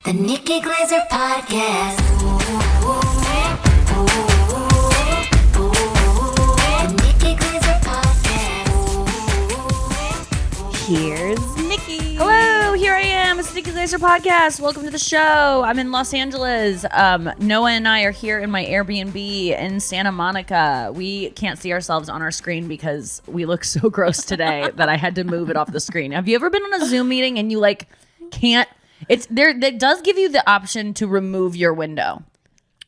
The Nikki Glaser Podcast. The Nikki Glaser Podcast. Here's Nikki. Hello, here I am. It's the Nikki Glaser Podcast. Welcome to the show. I'm in Los Angeles. Noah and I are here in my Airbnb in Santa Monica. We can't see ourselves on our screen because we look so gross today that I had to move it off the screen. Have you ever been on a Zoom meeting and you can't? It's there. It does give you the option to remove your window.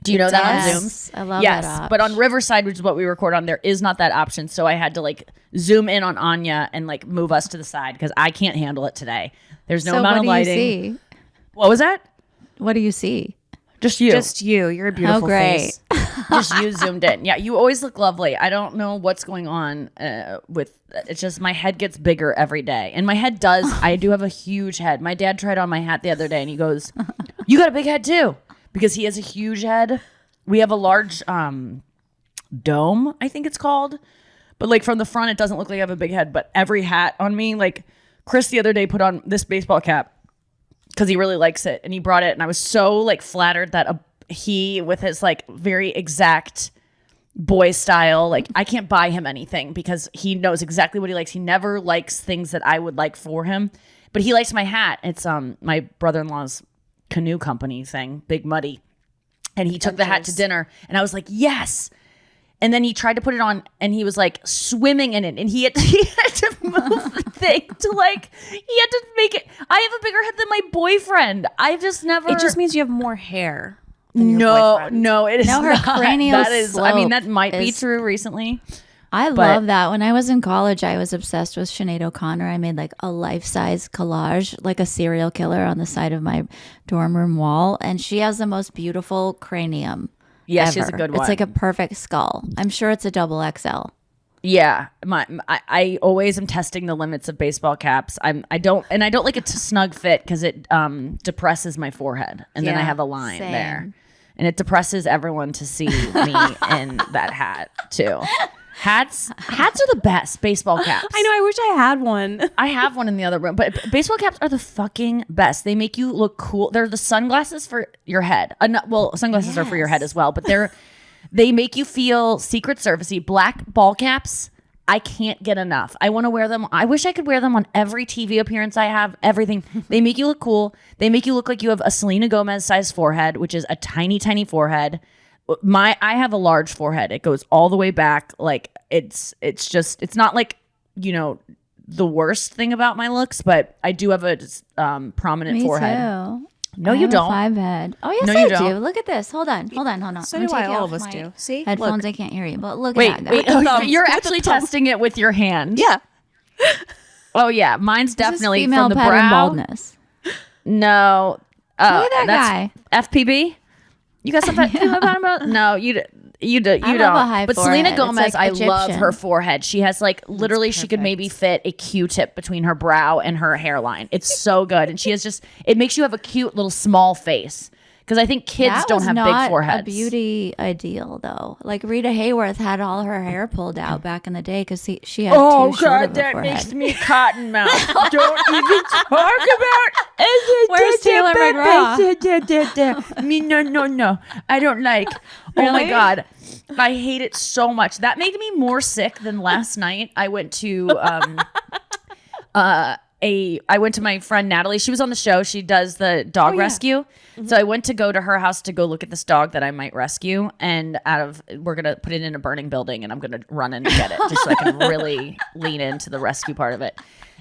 Do you know that on Zoom? I love that option. But on Riverside, which is what we record on, there is not that option. So I had to zoom in on Anya and move us to the side because I can't handle it today. There's no amount of lighting. What do you see? What was that? What do you see? Just you. Just you. You're a beautiful face. Just you zoomed in. Yeah, you always look lovely. I don't know what's going on with it's just my head gets bigger every day. And my head does. I do have a huge head. My dad tried on my hat the other day and he goes, "You got a big head too." Because he has a huge head. We have a large dome, I think it's called. But from the front, it doesn't look like I have a big head. But every hat on me, Chris the other day put on this baseball cap because he really likes it. And he brought it. And I was so flattered that he, with his very exact boy style, I can't buy him anything because he knows exactly what he likes. He never likes things that I would like for him. But he likes my hat. It's my brother-in-law's canoe company thing, Big Muddy. And he took the hat to dinner and I was like, yes. And then he tried to put it on and he was swimming in it and he had to move the thing to he had to make it. I have a bigger head than my boyfriend. I've just never. It just means you have more hair than your boyfriend. No, it is No, her not. cranial That is, I mean, that might be is- true recently. I love that. When I was in college, I was obsessed with Sinead O'Connor. I made a life-size collage, like a serial killer on the side of my dorm room wall. And she has the most beautiful cranium. Yeah, ever. she has a good one. It's like a perfect skull. I'm sure it's a double XL. Yeah, I always am testing the limits of baseball caps. I don't like it to snug fit because it depresses my forehead, and then I Yeah, have a line same. there, and it depresses everyone to see me in that hat too. Hats are the best. Baseball caps. I know. I wish I had one. I have one in the other room, but baseball caps are the fucking best. They make you look cool. They're the sunglasses for your head. Sunglasses are for your head as well, but they make you feel Secret Servicey. Black ball caps, I can't get enough. I want to wear them. I wish I could wear them on every TV appearance I have. Everything. They make you look cool. They make you look like you have a Selena Gomez sized forehead, which is a tiny, tiny forehead. I have a large forehead. It goes all the way back. It's not the worst thing about my looks, but I do have a prominent Me forehead. too. No, I you have a don't. 5 head. Oh, yes, No, I you do. don't. Look at this. Hold on. So I'm do taking I. All off of us my do. See? headphones. Look. I can't hear you, but look Wait, at that. wait. You're actually testing it with your hand. Yeah. Oh yeah, mine's This is definitely female from the pattern brow. baldness. No, Look at that guy. that's FPB. You got some female pattern baldness? No, you don't. I love a high But forehead. Selena It's Gomez, I love Egyptian. her forehead. She has literally, she could perfect. maybe fit a Q-tip between her brow and her hairline. It's so good, and she has it makes you have a cute little small face. Because I think kids That don't was have not big foreheads. a beauty ideal, though. Rita Hayworth had all her hair pulled out back in the day because she had too short of a forehead. me cotton mouth. Don't even talk about it. Where's Taylor McGraw? Me, no. I don't like. Oh my Really? God. I hate it so much. That made me more sick than last night. I went to I went to my friend Natalie. She was on the show. She does the dog rescue. So I went to go to her house to go look at this dog that I might rescue. And we're going to put it in a burning building and I'm going to run in and get it just so I can really lean into the rescue part of it.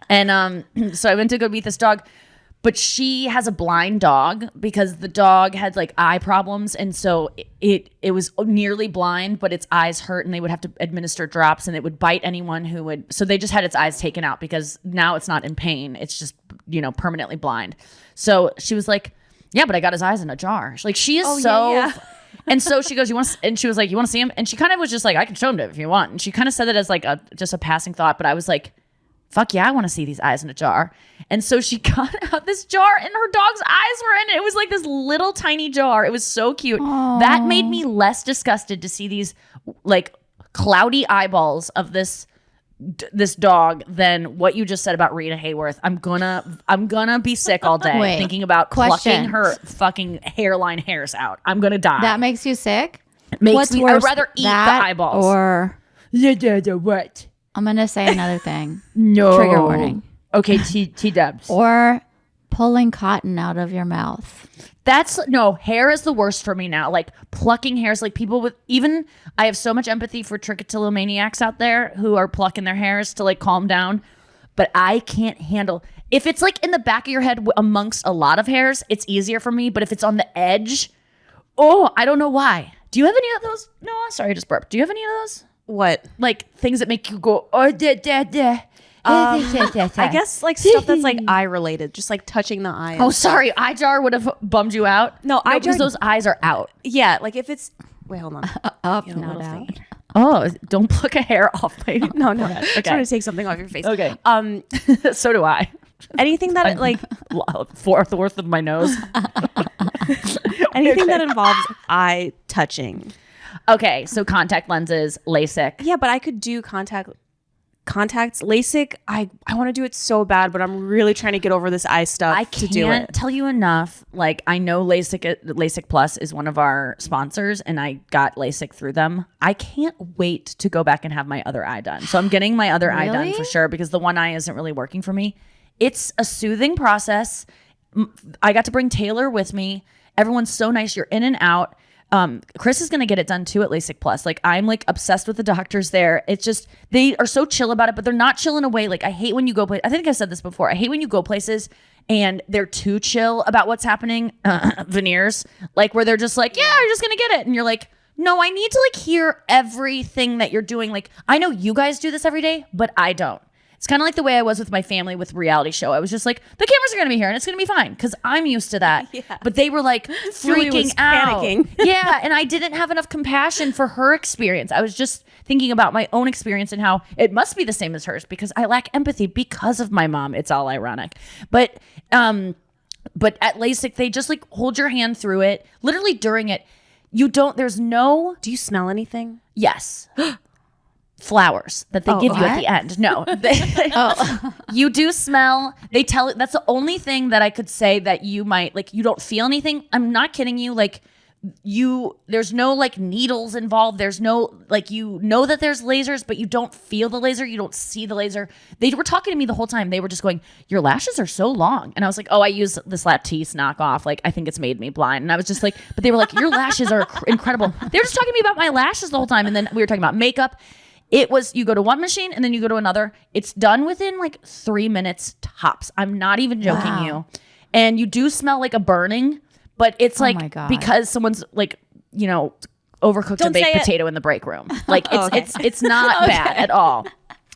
And so I went to go meet this dog. But she has a blind dog because the dog had eye problems. And so it was nearly blind, but its eyes hurt and they would have to administer drops and it would bite anyone who would. So they just had its eyes taken out because now it's not in pain. It's just, permanently blind. So she was like, yeah, but I got his eyes in a jar. She is yeah. And so she goes, and she was like, you want to see him? And she kind of was just like, I can show him to if you want. And she kind of said it as just a passing thought. But I was like, fuck yeah, I want to see these eyes in a jar. And so she got out this jar and her dog's eyes were in it. It was this little tiny jar. It was so cute. Aww. That made me less disgusted to see these cloudy eyeballs of this this dog than what you just said about Rita Hayworth. I'm gonna be sick all day Wait, thinking about plucking question. her fucking hairline hairs out. I'm gonna die. That makes you sick? Makes What's me. worse, I'd rather eat that the eyeballs. or What? I'm gonna say another thing. No. Trigger warning. Okay, T-dubs. Or pulling cotton out of your mouth. That's no, hair is the worst for me now. Like plucking hairs, like people with even I have so much empathy for trichotillomaniacs out there who are plucking their hairs to like calm down, but I can't handle if it's like in the back of your head amongst a lot of hairs, it's easier for me, but if it's on the edge, I don't know why. Do you have any of those? No, sorry, I just burped. Do you have any of those? What? Like things that make you go, I guess like stuff that's like eye related, just like touching the eye. Oh, sorry, eye jar would have bummed you out. No, eye because jar- those eyes are out. Yeah, like if it's wait, hold on. Up, You know, not little out. thing. Oh, don't pluck a hair off my. No, no. Okay. Just trying to take something off your face. Okay. So do I. Anything that like Fourth of my nose. anything that involves eye touching. Okay, so contact lenses, LASIK. Yeah, but I could do contacts. LASIK, I want to do it so bad, but I'm really trying to get over this eye stuff I to do can't it. tell you enough. Like I know LASIK Plus is one of our sponsors, and I got LASIK through them. I can't wait to go back and have my other eye done. So I'm getting my other eye done Really? for sure because the one eye isn't really working for me. It's a soothing process. I got to bring Taylor with me. Everyone's so nice. You're in and out. Chris is going to get it done too at LASIK Plus. Like I'm like obsessed with the doctors there. It's just, they are so chill about it, but they're not chill in a way. Like I hate when you go, I think I've said this before. I hate when you go places and they're too chill about what's happening. Veneers, like where they're just like, yeah, you're just going to get it. And you're like, no, I need to like hear everything that you're doing. Like I know you guys do this every day, but I don't. It's kind of like the way I was with my family with reality show. I was just like, the cameras are going to be here and it's going to be fine because I'm used to that. Yeah. But they were like Julie freaking was out. panicking. Yeah, and I didn't have enough compassion for her experience. I was just thinking about my own experience and how it must be the same as hers because I lack empathy because of my mom. It's all ironic. But at LASIK, they just like hold your hand through it. Literally during it, there's no, Do you smell anything? yes. Flowers that they give you at the end. No, you do smell. They tell that's the only thing that I could say that you might like. You don't feel anything. I'm not kidding you. Like there's no like needles involved. There's no like you know that there's lasers, but you don't feel the laser. You don't see the laser. They were talking to me the whole time. They were just going, "Your lashes are so long," and I was like, "Oh, I use this Latisse knockoff. Like I think it's made me blind." And I was just like, "But they were like, your lashes are incredible." They were just talking to me about my lashes the whole time, and then we were talking about makeup. It was, you go to one machine and then you go to another. It's done within like 3 minutes tops. I'm not even joking you. And you do smell like a burning, but it's my like God. because someone's like, overcooked a Don't say baked it. potato in the break room. Like it's Okay. it's not bad at all.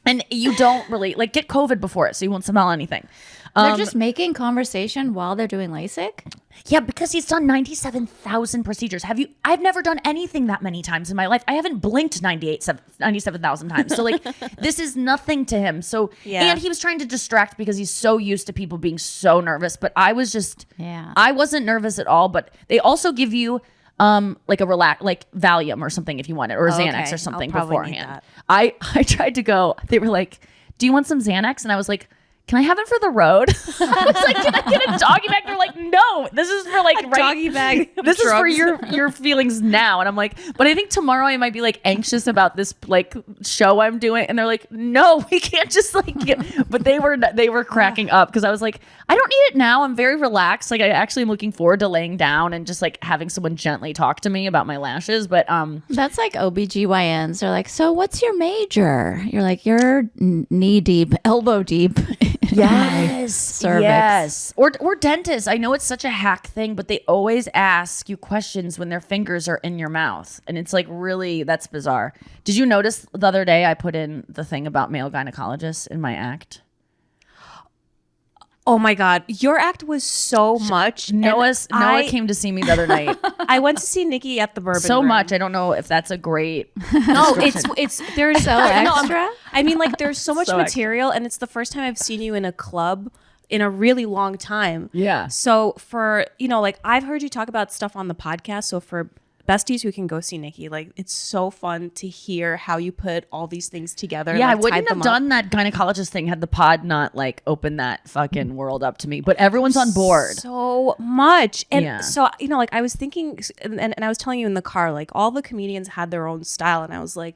And you don't really like get COVID before it, so you won't smell anything. They're just making conversation while they're doing LASIK? Yeah, because he's done 97,000 procedures. I've never done anything that many times in my life. I haven't blinked 97,000 times. So like this is nothing to him. So Yeah. and he was trying to distract because he's so used to people being so nervous. But I was just I wasn't nervous at all. But they also give you like a like Valium or something if you want it, or a Xanax Okay. or something I'll probably need beforehand. that. I tried to go. They were like, "Do you want some Xanax?" And I was like, "Can I have it for the road?" I was like, "Can I get a doggy bag?" They're like, "No, this is for like Doggy bag. of This is for drugs. your feelings now." And I'm like, "But I think tomorrow I might be like anxious about this like show I'm doing." And they're like, "No, we can't just like get." But they were cracking up because I was like, "I don't need it now. I'm very relaxed. Like I actually am looking forward to laying down and just like having someone gently talk to me about my lashes." But That's like OBGYNs. They're like, so what's your major? You're like, you're knee deep, elbow deep. yes, cervix. yes, or dentists. I know it's such a hack thing, but they always ask you questions when their fingers are in your mouth, and it's like really that's bizarre. Did you notice the other day I put in the thing about male gynecologists in my act? Oh my God. Your act was so much. Noah I came to see me the other night. I went to see Nikki at the Bourbon So Room. much. I don't know if that's a great. No, it's there's So no, I'm- extra? I mean, like there's so much So extra. material, and it's the first time I've seen you in a club in a really long time. Yeah. So for like I've heard you talk about stuff on the podcast. So for besties who can go see Nikki, like it's so fun to hear how you put all these things together. Yeah, like, I tied wouldn't have them up. done that gynecologist thing had the pod not like opened that fucking world up to me. But everyone's on board. So much. And Yeah. so, you know, like I was thinking, and I was telling you in the car, like all the comedians had their own style. And I was like,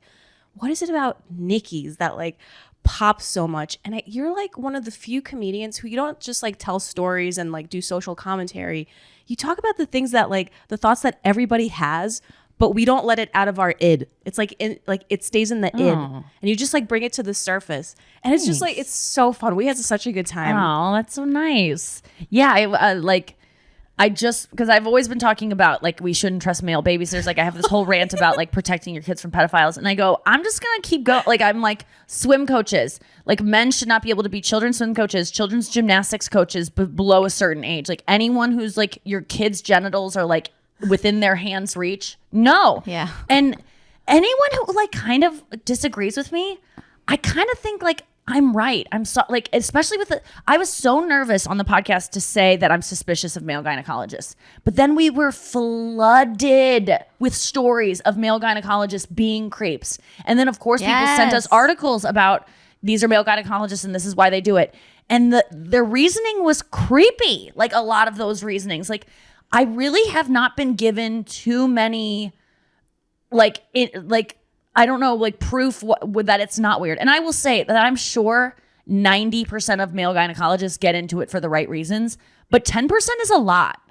what is it about Nikki's that like pops so much? And you're like one of the few comedians who you don't just like tell stories and like do social commentary. You talk about the things that like the thoughts that everybody has, but we don't let it out of our id. It's like it stays in the id, and you just like bring it to the surface, and it's just like it's so fun. We had such a good time. Oh, that's so nice. Yeah, I just because I've always been talking about like we shouldn't trust male babysitters. Like I have this whole rant about like protecting your kids from pedophiles, and I go, I'm just gonna keep going. Like I'm like swim coaches. Like men should not be able to be children's swim coaches, children's gymnastics coaches below a certain age. Like anyone who's like your kids' genitals are like within their hands' reach. No. Yeah. And anyone who like kind of disagrees with me, I kind of think like I'm right. I'm so like, especially with I was so nervous on the podcast to say that I'm suspicious of male gynecologists, but then we were flooded with stories of male gynecologists being creeps. And then of course people sent us Yes. articles about these are male gynecologists and this is why they do it. And their reasoning was creepy. Like a lot of those reasonings, like I really have not been given too many I don't know, like proof that it's not weird. And I will say that I'm sure 90% of male gynecologists get into it for the right reasons, but 10% is a lot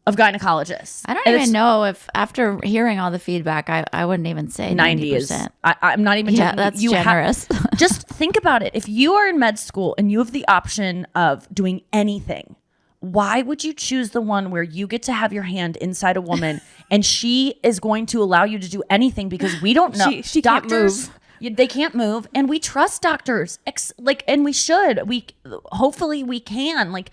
of gynecologists. I don't And even it's know if after hearing all the feedback, I wouldn't even say 90 is. 90%. I'm not even. Yeah, joking. that's You generous. just think about it. If you are in med school and you have the option of doing anything, why would you choose the one where you get to have your hand inside a woman and she is going to allow you to do anything because we don't know. She can't Doctors, they can't move, and we trust doctors. And we should. Hopefully we can. Like,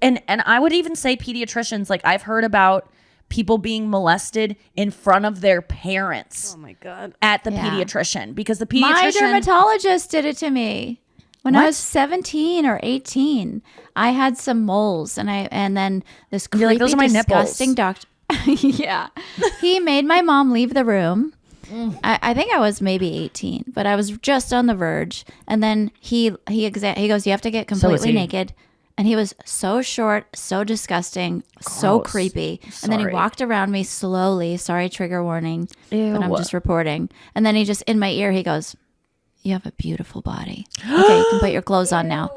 and I would even say pediatricians. Like I've heard about people being molested in front of their parents. Oh my God. At the Yeah. pediatrician because the My pediatrician. dermatologist did it to me. When What? I was 17 or 18, I had some moles, and then this creepy, You're like, "Those are my disgusting nipples." doctor. Yeah, he made my mom leave the room. I think I was maybe 18, but I was just on the verge. And then he goes, "You have to get completely he. naked." And he was so short, so disgusting, so Gross. creepy. And then he Sorry. walked around me slowly. Sorry, trigger warning. Ew. But I'm just reporting. And then he just in my ear, he goes, "You have a beautiful body. Okay, you can put your clothes on now."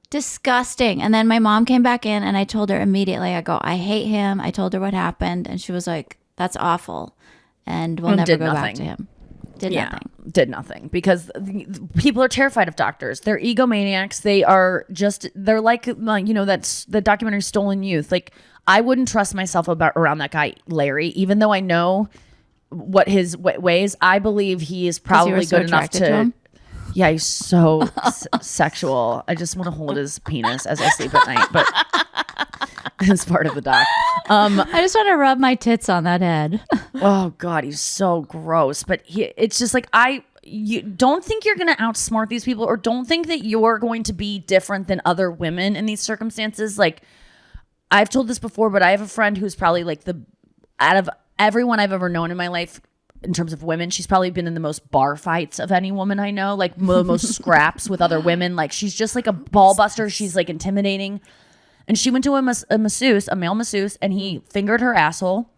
Disgusting. And then my mom came back in and I told her immediately, I go, "I hate him." I told her what happened and she was like, "That's awful." And we'll And never did go back nothing. to him. Did nothing. Did nothing because people are terrified of doctors. They're egomaniacs. They're like that's the documentary Stolen Youth. Like I wouldn't trust myself around that guy Larry, even though I know what his ways. I believe he is probably so good enough attracted to him? Yeah, he's so sexual. I just want to hold his penis as I sleep at night, but it's part of the doc. I just want to rub my tits on that head. Oh God, he's so gross. But it's just like you don't think you're going to outsmart these people, or don't think that you're going to be different than other women in these circumstances. Like I've told this before, but I have a friend who's probably like out of everyone I've ever known in my life, in terms of women, she's probably been in the most bar fights of any woman I know, like most scraps with other women. Like she's just like a ball buster. She's like intimidating. And she went to a male masseuse, and he fingered her asshole.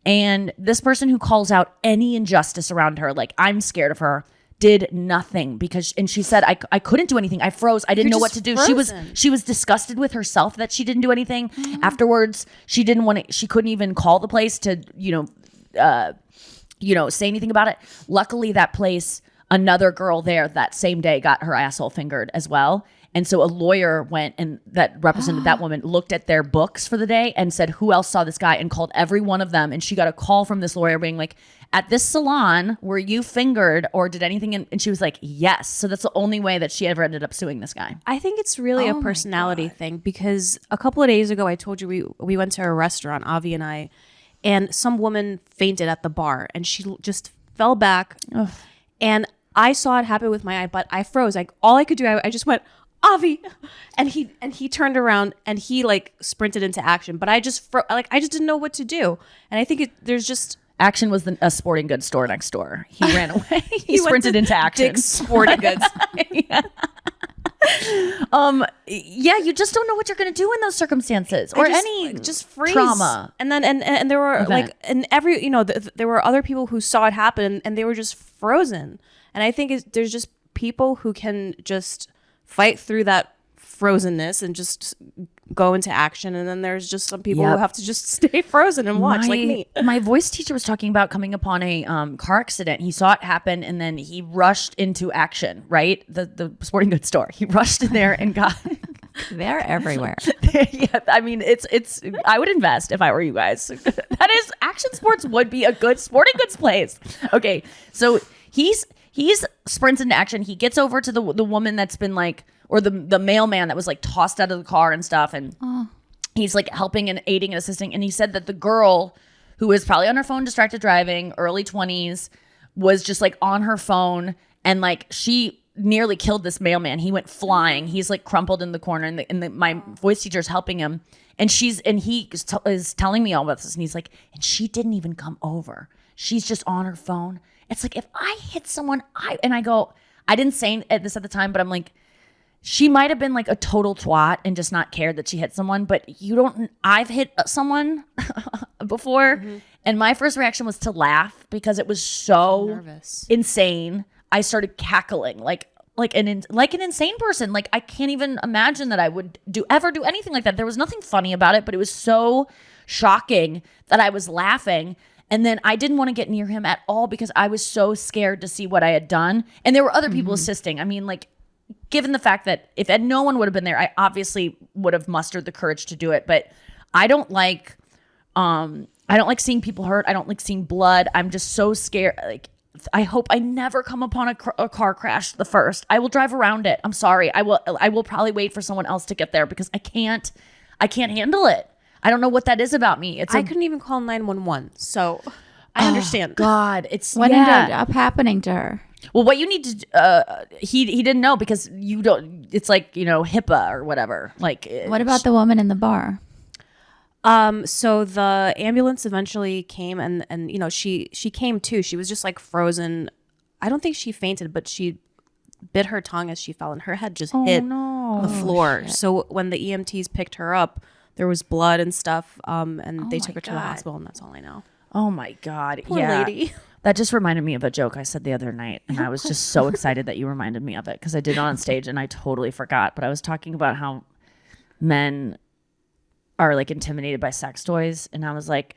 And this person who calls out any injustice around her, like I'm scared of her, did nothing and she said, I couldn't do anything. I froze. I didn't know what to do. Frozen. She was disgusted with herself that she didn't do anything. Afterwards, she couldn't even call the place to, say anything about it. Luckily, that place, another girl there that same day got her asshole fingered as well. And so a lawyer went and that represented that woman, looked at their books for the day and said, who else saw this guy, and called every one of them. And she got a call from this lawyer being like, at this salon, were you fingered or did anything? And she was like, yes. So that's the only way that she ever ended up suing this guy. I think it's really a personality thing, because a couple of days ago, I told you we went to a restaurant, Avi and I, and some woman fainted at the bar and she just fell back. And I saw it happen with my eye, but I froze. Like all I could do, I just went, Avi, and he turned around and he like sprinted into action. But I just didn't know what to do. And I think there's just Action was a sporting goods store next door. He ran away. He went sprinted to into Action. Dick's Sporting Goods. Yeah, you just don't know what you're going to do in those circumstances or any just freeze. trauma. And then and there were event. like and every there were other people who saw it happen and they were just frozen. And I think there's just people who can just fight through that frozenness and just go into action, and then there's just some people who have to just stay frozen and watch, like me. My voice teacher was talking about coming upon a car accident. He saw it happen and then he rushed into Action, right? The sporting goods store. He rushed in there and got They're everywhere. yeah, I mean it's I would invest if I were you guys. That is, Action Sports would be a good sporting goods place. Okay, so he's sprints into Action. He gets over to the woman that's been like, or the mailman that was like tossed out of the car and stuff, and he's like helping and aiding and assisting. And he said that the girl, who was probably on her phone, distracted driving, early 20s, was just like on her phone, and like she nearly killed this mailman. He went flying. He's like crumpled in the corner, and my voice teacher's helping him, and he is telling me all about this, and he's like, and she didn't even come over. She's just on her phone. It's like, if I hit someone, I didn't say this at the time, but I'm like, she might have been like a total twat and just not cared that she hit someone, but I've hit someone before, and my first reaction was to laugh because it was so nervous, insane. I started cackling like an insane person. Like, I can't even imagine that I would ever do anything like that. There was nothing funny about it, but it was so shocking that I was laughing. And then I didn't want to get near him at all because I was so scared to see what I had done. And there were other people assisting. I mean, like, given the fact that if no one would have been there, I obviously would have mustered the courage to do it. But I don't like seeing people hurt. I don't like seeing blood. I'm just so scared. Like, I hope I never come upon a car crash the first. I will drive around it. I'm sorry. I will probably wait for someone else to get there because I can't handle it. I don't know what that is about me. I couldn't even call 911, so I understand. God, it's What ended up happening to her? Well, what you need to he didn't know because you don't. It's like, HIPAA or whatever. Like, What about the woman in the bar? So the ambulance eventually came, and she came too. She was just like frozen. I don't think she fainted, but she bit her tongue as she fell, and her head just hit the floor. So when the EMTs picked her up, there was blood and stuff, and they took her to the hospital, and that's all I know. Oh my God. Poor lady. That just reminded me of a joke I said the other night, and I was just so excited that you reminded me of it because I did it on stage and I totally forgot. But I was talking about how men are like intimidated by sex toys, and I was like,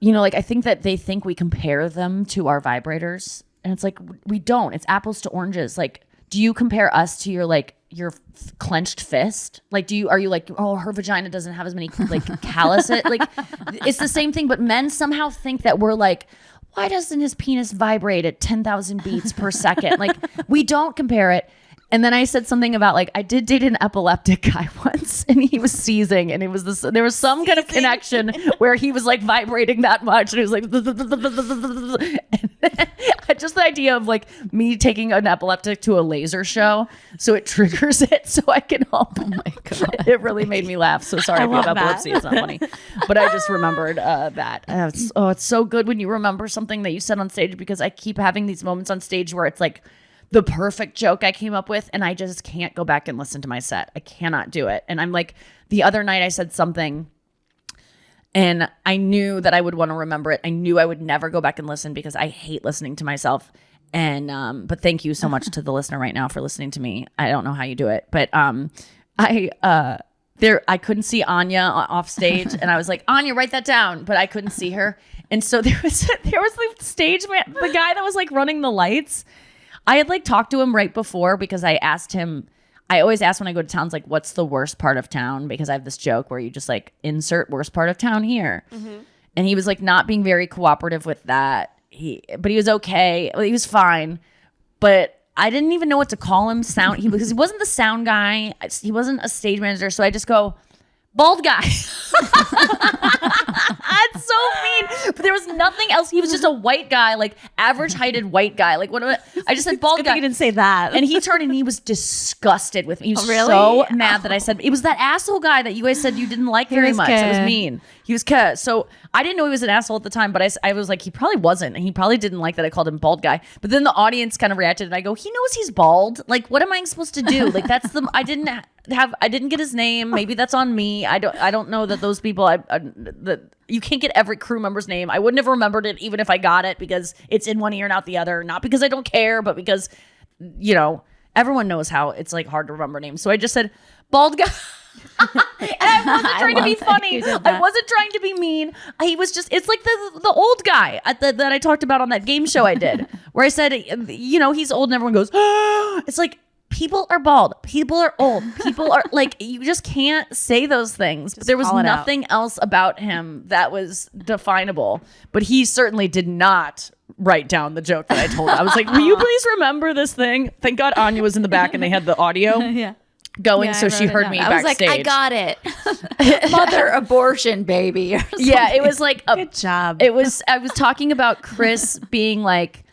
like, I think that they think we compare them to our vibrators, and it's like, we don't. It's apples to oranges. Like, do you compare us to your clenched fist? Like, are you like, oh, her vagina doesn't have as many like calluses? Like, it's the same thing, but men somehow think that we're like, why doesn't his penis vibrate at 10,000 beats per second? Like, we don't compare it. And then I said something about, like, I did date an epileptic guy once, and he was seizing, and there was some kind of connection where he was like vibrating that much, and it was like, and just the idea of like me taking an epileptic to a laser show, so it triggers it, so I can help. Oh my God, it really made me laugh. So sorry if you have epilepsy; it's not funny, but I just remembered that. It's so good when you remember something that you said on stage, because I keep having these moments on stage where it's like the perfect joke I came up with, and I just can't go back and listen to my set. I cannot do it. And I'm like, the other night I said something and I knew that I would want to remember it. I knew I would never go back and listen because I hate listening to myself. And but thank you so much to the listener right now for listening to me. I don't know how you do it, but I couldn't see Anya off stage, and I was like, Anya, write that down, but I couldn't see her. And so there was the stage man, the guy that was like running the lights. I had like talked to him right before because I asked him, I always ask when I go to towns, like, what's the worst part of town? Because I have this joke where you just like insert worst part of town here. Mm-hmm. And he was like not being very cooperative with that. But he was okay. Well, he was fine. But I didn't even know what to call him because he wasn't the sound guy. He wasn't a stage manager. So I just go, bald guy. That's so mean. There was nothing else. He was just a white guy, like average heighted white guy. Like I just said bald guy. You didn't say that. And he turned and he was disgusted with me. He was really? so mad that I said it was that asshole guy that you guys said you didn't like very much. It was mean. He was so I didn't know he was an asshole at the time, but I was like, he probably wasn't, and he probably didn't like that I called him bald guy. But then the audience kind of reacted, and I go, he knows he's bald. Like, what am I supposed to do? Like, that's I didn't get his name. Maybe that's on me. I don't know that those people. That you can't get every crew member's name. I wouldn't have remembered it even if I got it because it's in one ear and out the other. Not because I don't care, but because everyone knows how it's like hard to remember names. So I just said bald guy. And I wasn't trying to be funny. I wasn't trying to be mean. He was just, it's like the old guy that I talked about on that game show I did, where I said, he's old and everyone goes, oh. It's like, people are bald. People are old. People are like, you just can't say those things. But there was nothing else about him that was definable. But he certainly did not write down the joke that I told. I was like, will you please remember this thing? Thank God Anya was in the back and they had the audio. Going, so she heard me backstage. I was like, I got it. Mother abortion, baby. Or yeah, it was like good job. I was talking about Chris being like,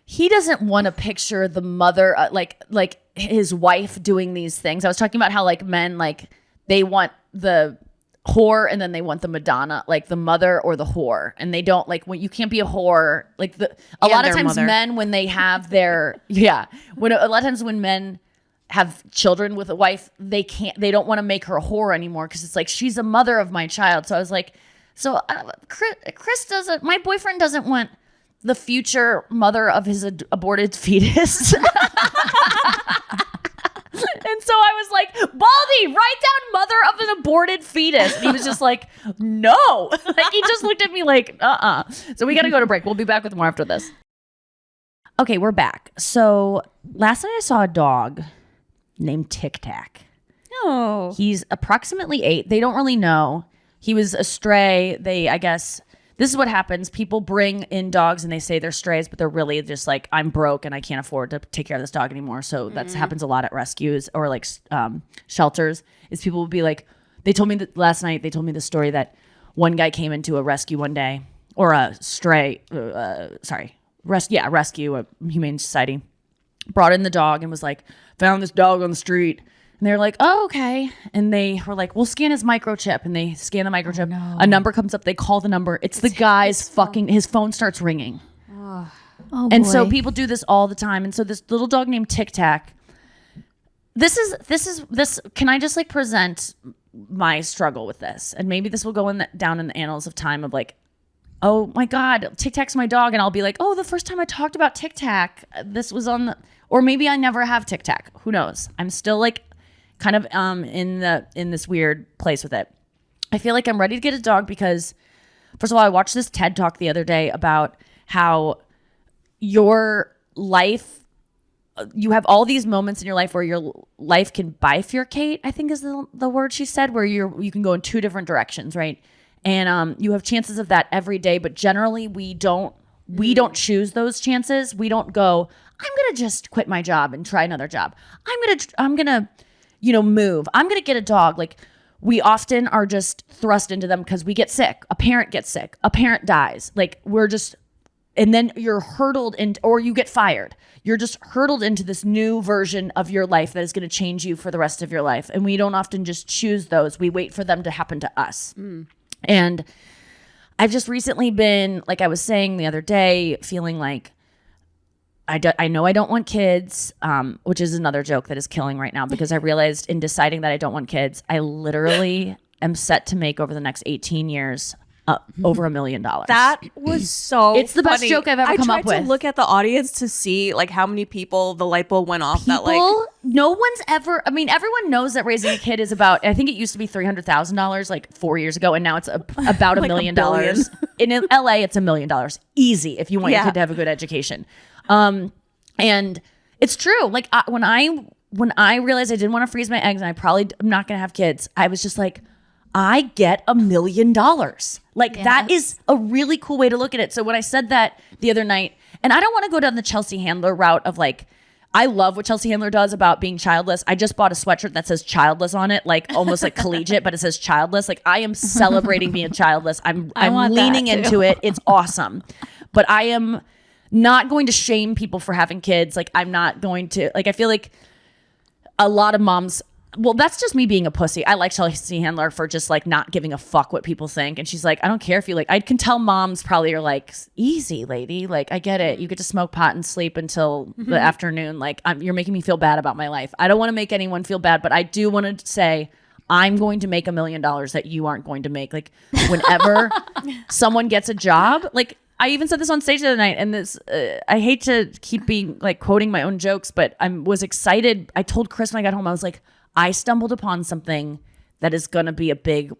he doesn't want to picture the mother like his wife doing these things. I was talking about how like men, like they want the whore and then they want the Madonna, like the mother or the whore, and they don't like when you can't be a whore. Like a lot of times men when they have their when a lot of times when men have children with a wife, they don't want to make her a whore anymore because it's like she's a mother of my child. So I was like, Chris doesn't, my boyfriend doesn't want the future mother of his aborted fetus. And so I was like, Baldy, write down mother of an aborted fetus. And he was just like, no. Like he just looked at me like, So we got to go to break. We'll be back with more after this. Okay, we're back. So last night I saw a dog named TicTac. Oh. He's approximately 8. They don't really know. He was a stray. I guess, this is what happens. People bring in dogs and they say they're strays, but they're really just like, I'm broke and I can't afford to take care of this dog anymore. So that happens a lot at rescues or like shelters, is people will be like, they told me that last night, they told me the story that one guy came into a rescue one day, or a stray, rescue, a humane society, brought in the dog and was like, found this dog on the street. And they're like, oh, okay. And they were like, we'll scan his microchip. And they scan the microchip. Oh, no. A number comes up. They call the number. It's the guy's his phone starts ringing. Oh, and boy. so people do this all the time. And so this little dog named TicTac, this. Can I just like present my struggle with this? And maybe this will go down in the annals of time of like, oh my God, TicTac's my dog. And I'll be like, oh, the first time I talked about TicTac, this was on or maybe I never have TicTac. Who knows? I'm still like kind of in this weird place with it. I feel like I'm ready to get a dog because, first of all, I watched this TED Talk the other day about how your life, you have all these moments in your life where your life can bifurcate, I think is the word she said, where you can go in 2 different directions, right? And you have chances of that every day, but generally we don't choose those chances. We don't go, I'm going to just quit my job and try another job. I'm going to move. I'm going to get a dog. Like we often are just thrust into them because we get sick. A parent gets sick. A parent dies. Like and then you're hurtled or you get fired. You're just hurtled into this new version of your life that is going to change you for the rest of your life. And we don't often just choose those. We wait for them to happen to us. And I've just recently been, like I was saying the other day, feeling like I know I don't want kids, which is another joke that is killing right now because I realized in deciding that I don't want kids, I literally am set to make over the next 18 years over $1 million. That was so It's the best funny. joke I've ever come up I tried with. to look at the audience to see like how many people the light bulb went off. No one's ever, I mean, everyone knows that raising a kid is about, I think it used to be $300,000 like 4 years ago, and now it's about $1 million. In LA, it's $1 million. Easy if you want your kid to have a good education. And it's true. Like when I realized I didn't want to freeze my eggs and I probably am not going to have kids, I was just like, I get $1 million. Like that is a really cool way to look at it. So when I said that the other night, and I don't want to go down the Chelsea Handler route of like, I love what Chelsea Handler does about being childless. I just bought a sweatshirt that says childless on it, like almost like collegiate, but it says childless. Like I am celebrating being childless. I'm want leaning that, too. into it. It's awesome. But I am not going to shame people for having kids. Like I'm not going to, like I feel like a lot of moms, well, that's just me being a pussy. I like Chelsea Handler for just like not giving a fuck what people think. And she's like, I don't care if you like, I can tell moms probably are like, easy lady. Like, I get it. You get to smoke pot and sleep until the afternoon. Like you're making me feel bad about my life. I don't want to make anyone feel bad, but I do want to say, I'm going to make $1 million that you aren't going to make. Like whenever someone gets a job, like I even said this on stage the other night, and this I hate to keep being like quoting my own jokes, but I was excited. I told Chris when I got home, I was like, I stumbled upon something that is going to be a big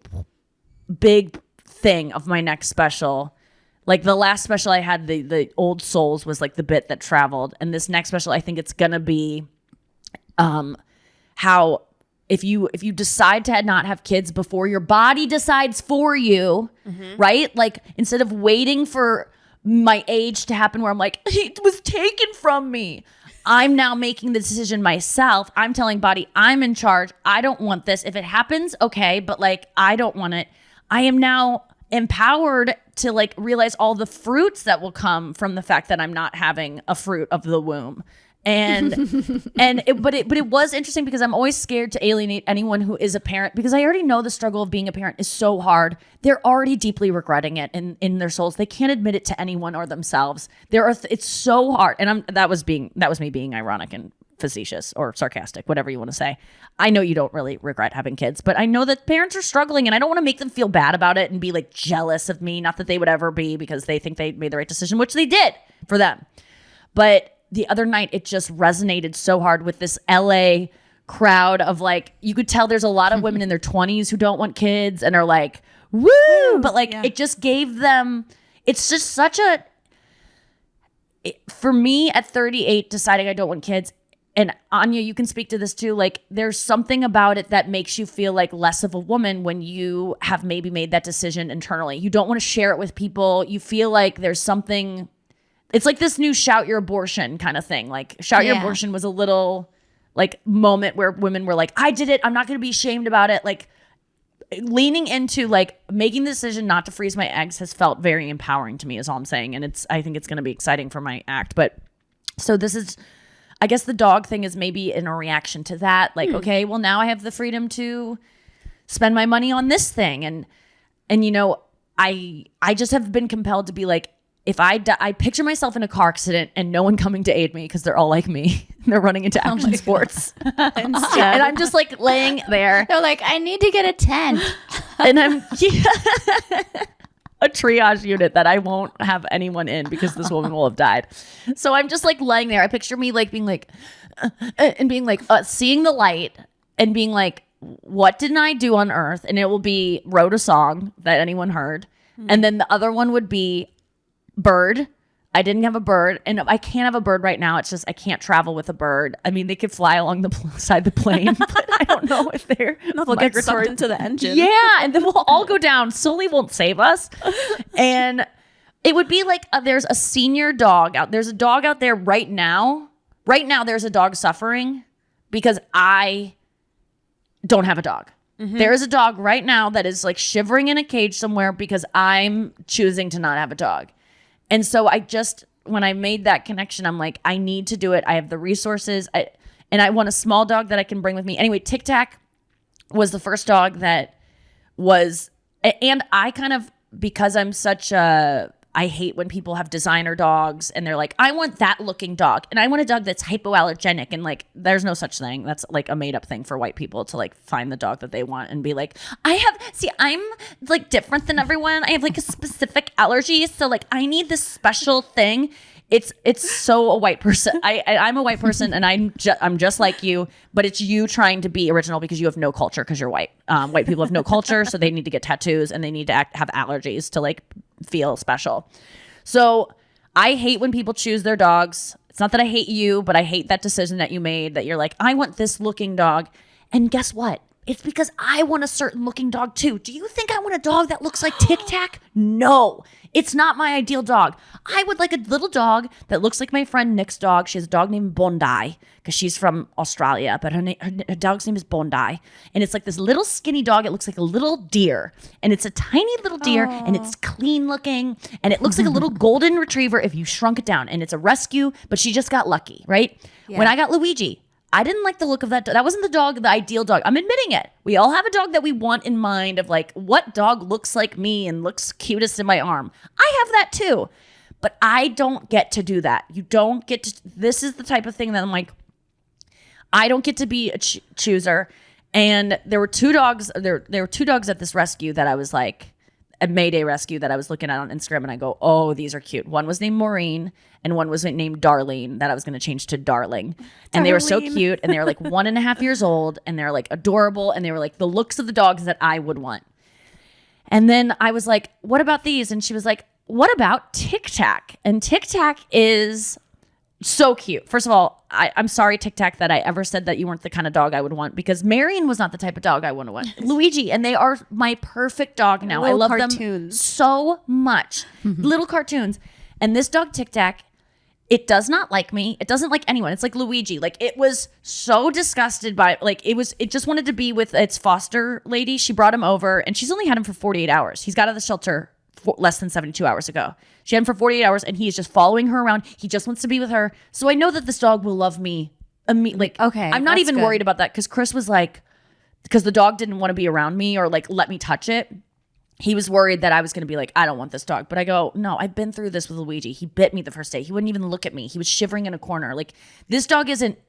thing of my next special. Like the last special I had, the Old Souls was like the bit that traveled. And this next special, I think it's going to be how if you decide to not have kids before your body decides for you, right? Like instead of waiting for my age to happen where I'm like, it was taken from me. I'm now making the decision myself. I'm telling body, I'm in charge. I don't want this. If it happens, okay, but like, I don't want it. I am now empowered to like realize all the fruits that will come from the fact that I'm not having a fruit of the womb. And but it was interesting because I'm always scared to alienate anyone who is a parent because I already know the struggle of being a parent is so hard. They're already deeply regretting it in their souls. They can't admit it to anyone or themselves. It's so hard. And that was me being ironic and facetious or sarcastic, whatever you want to say. I know you don't really regret having kids, but I know that parents are struggling and I don't want to make them feel bad about it and be like jealous of me. Not that they would ever be because they think they made the right decision, which they did for them. But the other night, it just resonated so hard with this LA crowd of like, you could tell there's a lot of women in their 20s who don't want kids and are like, woo! But like, it just gave them, it's just such for me at 38, deciding I don't want kids, and Anya, you can speak to this too, like there's something about it that makes you feel like less of a woman when you have maybe made that decision internally. You don't want to share it with people. You feel like there's something. It's like this new shout your abortion kind of thing. Like shout your abortion was a little like moment where women were like, I did it. I'm not going to be ashamed about it. Like leaning into like making the decision not to freeze my eggs has felt very empowering to me is all I'm saying. And I think it's going to be exciting for my act. But so this is, I guess the dog thing is maybe in a reaction to that. Like, okay, well now I have the freedom to spend my money on this thing. And you know, I just have been compelled to be like, if I picture myself in a car accident and no one coming to aid me because they're all like me. They're running into action sports. And I'm just like laying there. They're like, I need to get a tent. And I'm a triage unit that I won't have anyone in because this woman will have died. So I'm just like laying there. I picture me like being like, and being like, seeing the light and being like, what didn't I do on earth? And it will be wrote a song that anyone heard. And then the other one would be bird. I didn't have a bird, and I can't have a bird right now. It's just I can't travel with a bird. I mean, they could fly along the side of the plane, but I don't know if they're They'll get sucked into the engine. Yeah, and then we'll all go down. Sully won't save us, and it would be like there's a senior dog out. There's a dog out there right now. Right now, there's a dog suffering because I don't have a dog. There is a dog right now that is like shivering in a cage somewhere because I'm choosing to not have a dog. And so when I made that connection, I'm like, I need to do it. I have the resources. And I want a small dog that I can bring with me. Anyway, TicTac was the first dog that was, and I kind of, because I'm I hate when people have designer dogs and they're like, I want that looking dog. And I want a dog that's hypoallergenic. And like, there's no such thing. That's like a made up thing for white people to like find the dog that they want and be like, I'm like different than everyone. I have like a specific allergy. So like, I need this special thing. It's so a white person. I'm a white person and I'm just like you, but it's you trying to be original because you have no culture because you're white. White people have no culture. So they need to get tattoos and they need to have allergies to like feel special. So I hate when people choose their dogs. It's not that I hate you, but I hate that decision that you made that you're like, I want this looking dog. And guess what? It's because I want a certain looking dog too. Do you think I want a dog that looks like TicTac? No. It's not my ideal dog. I would like a little dog that looks like my friend Nick's dog. She has a dog named Bondi because she's from Australia, but her dog's name is Bondi. And it's like this little skinny dog. It looks like a little deer. And it's a tiny little deer and it's clean looking. And it looks like a little golden retriever if you shrunk it down. And it's a rescue, but she just got lucky, right? Yeah. When I got Luigi, I didn't like the look of that dog. That wasn't the dog, the ideal dog. I'm admitting it. We all have a dog that we want in mind of like, what dog looks like me and looks cutest in my arm? I have that too. But I don't get to do that. You don't get to, this is the type of thing that I'm like, I don't get to be a chooser. And there were two dogs, there were two dogs at this rescue that I was like, a Mayday rescue that I was looking at on Instagram, and I go, oh, these are cute. One was named Maureen and one was named Darlene that I was going to change to Darling. And they were so cute, and they were like 1.5 years old, and they're like adorable, and they were like the looks of the dogs that I would want. And then I was like, what about these? And she was like, what about TicTac? And TicTac is so cute. First of all, I'm sorry, TicTac, that I ever said that you weren't the kind of dog I would want, because Marion was not the type of dog I would want. Luigi, and they are my perfect dog now. I love them so much. Little cartoons. And this dog, TicTac, it does not like me. It doesn't like anyone. It's like Luigi. Like, it was so disgusted by, like, it just wanted to be with its foster lady. She brought him over, and she's only had him for 48 hours. He's got out of the shelter less than 72 hours ago. She had him for 48 hours, and he is just following her around. He just wants to be with her. So I know that this dog will love me. Like, okay, I'm not even worried about that, because Chris was like, because the dog didn't want to be around me or like let me touch it. He was worried that I was going to be like, I don't want this dog. But I go, no, I've been through this with Luigi. He bit me the first day. He wouldn't even look at me. He was shivering in a corner. Like, this dog isn't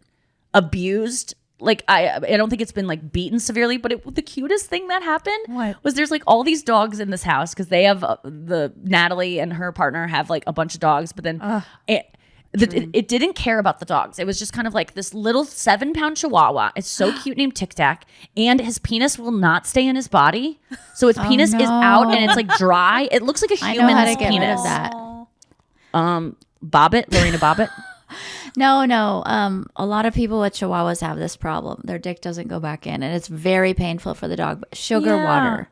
abused. Like, I don't think it's been like beaten severely, but the cutest thing that happened was there's like all these dogs in this house, because they have the Natalie and her partner have like a bunch of dogs, but then it didn't care about the dogs. It was just kind of like this little 7-pound chihuahua. It's so cute, named TicTac, and his penis will not stay in his body, so his penis is out and it's like dry. It looks like a human's I know how to get penis. rid of that. Bobbitt, Lorena Bobbitt. No. A lot of people with chihuahuas have this problem. Their dick doesn't go back in, and it's very painful for the dog. But sugar water.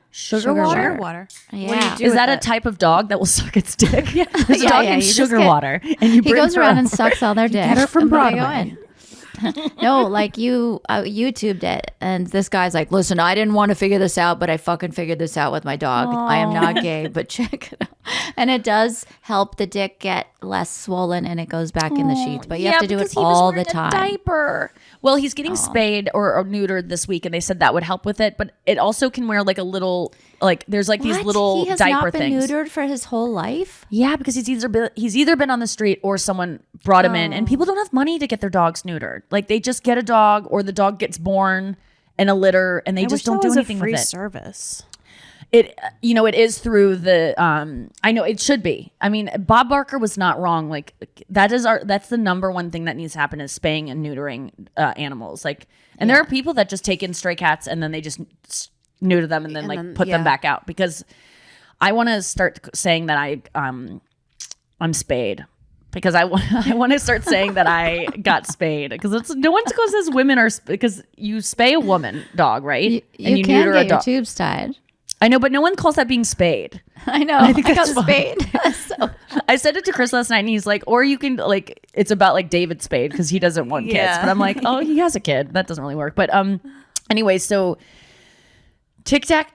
Sugar water. Yeah. Is that a type of dog that will suck its dick? This dog needs sugar water. And he goes around and sucks all their dick. Get her from Broadway. No, like you YouTubed it, and this guy's like, listen, I didn't want to figure this out, but I fucking figured this out with my dog. I am not gay, but check it out. And it does help the dick get less swollen, and it goes back in the sheets, but you have to do it all the time. Diaper. Well, he's getting spayed or neutered this week, and they said that would help with it, but it also can wear like a little, like there's like these little he has diaper not been things. neutered for his whole life? Yeah, because he's either been on the street or someone brought him in, and people don't have money to get their dogs neutered. Like, they just get a dog, or the dog gets born in a litter, and they just don't do anything with it. Service. It is through the I know it should be. I mean, Bob Barker was not wrong. Like, that's the number one thing that needs to happen, is spaying and neutering animals. Like, and there are people that just take in stray cats and then they just neuter them and then put them back out, because I want to start saying that I'm spayed, because I want to start saying that I got spayed, because no one says women are, because you spay a woman dog, right? And you can get your tubes tied. I know, but no one calls that being spayed. I know. I got spayed. So. I said it to Chris last night, and he's like, or you can, like, it's about like David Spade, because he doesn't want kids. But I'm like, oh, he has a kid. That doesn't really work. But anyway, so TicTac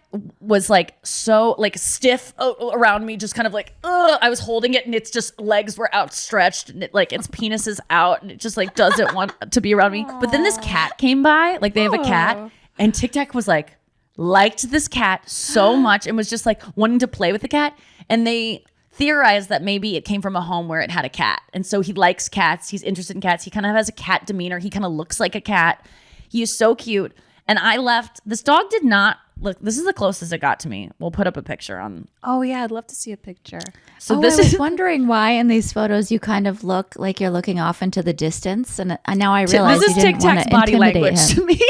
was like so like stiff around me, just kind of like, I was holding it, and its just legs were outstretched, and like its penis is out, and it just like doesn't want to be around me. But then this cat came by, like they have a cat, and TicTac was like, liked this cat so much and was just like wanting to play with the cat. And they theorized that maybe it came from a home where it had a cat. And so he likes cats. He's interested in cats. He kind of has a cat demeanor. He kind of looks like a cat. He is so cute. And I left. This dog did not look. This is the closest it got to me. We'll put up a picture on. Oh yeah, I'd love to see a picture. So I was wondering why in these photos you kind of look like you're looking off into the distance. And now I realize this is you didn't want to body intimidate language him. to me.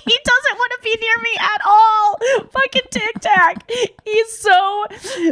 He doesn't want to be near me at all. Fucking TicTac. He's so,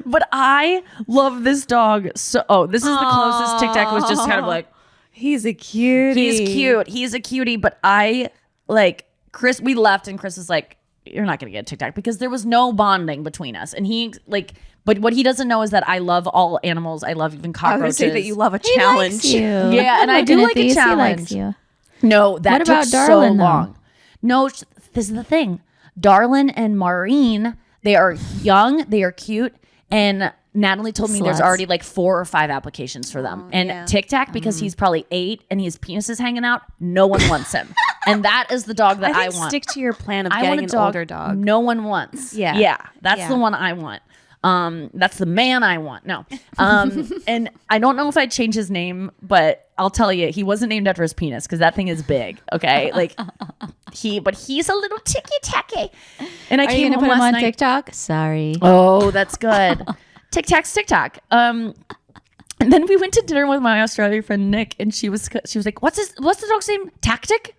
but I love this dog. So, this is the closest. TicTac was just kind of like, he's a cutie. He's cute. He's a cutie. But I like Chris. We left, and Chris was like, you're not gonna get a TicTac because there was no bonding between us. And he like, but what he doesn't know is that I love all animals. I love even I cockroaches. would say that you love a He challenge. likes you. Yeah, and I do Looking at like a these, challenge. He likes you. No, that What took about so Darlin, though? long. No, this is the thing. Darlin and Maureen, they are young, they are cute, and Natalie told me there's Sluts. already like 4 or 5 applications for them. And yeah. TicTac, because he's probably 8 and his penis is hanging out, no one wants him. And that is the dog that I I think want. stick to your plan of I want getting a an older dog. no one wants. Yeah. That's Yeah. the one I want. That's the man I want. No. And I don't know if I'd change his name, but I'll tell you, he wasn't named after his penis because that thing is big. Okay. Like but he's a little ticky tacky. And I Are you came gonna home put him last on night. TikTok? Sorry. Oh, that's good. TicTac's TikTok. And then we went to dinner with my Australian friend Nick, and she was like, "What's the dog's name? Tactic."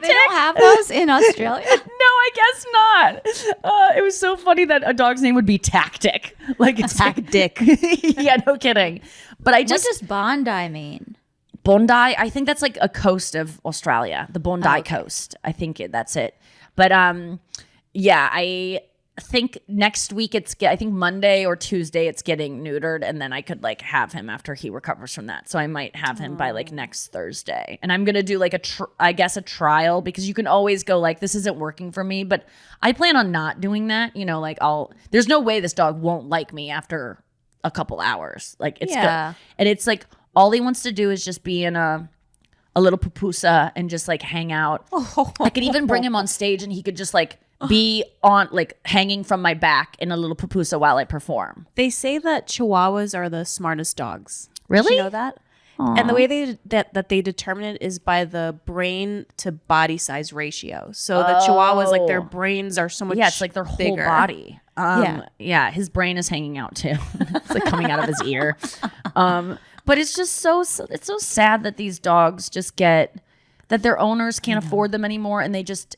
They don't have those in Australia. No, I guess not. It was so funny that a dog's name would be Tactic. Like it's Tactic. Yeah, no kidding. But I What just does Bondi mean? Bondi. I think that's like a coast of Australia, the Bondi coast. I think that's it. But yeah, I think next week I think Monday or Tuesday it's getting neutered, and then I could like have him after he recovers from that. So I might have him by like next Thursday, and I'm gonna do like a trial because you can always go like this isn't working for me, but I plan on not doing that. You know, like there's no way this dog won't like me after a couple hours. Like it's Yeah. good, and it's like all he wants to do is just be in a little pupusa and just like hang out. I could even bring him on stage and he could just like be on like hanging from my back in a little pupusa while I perform. They say that Chihuahuas are the smartest dogs. Really? Did you know that? And the way that they determine it is by the brain to body size ratio. So the Chihuahuas, like their brains are so much Yeah, it's like their whole bigger. body. Yeah, his brain is hanging out too. It's like coming out of his ear. But it's just so sad that these dogs just that their owners can't afford them anymore, and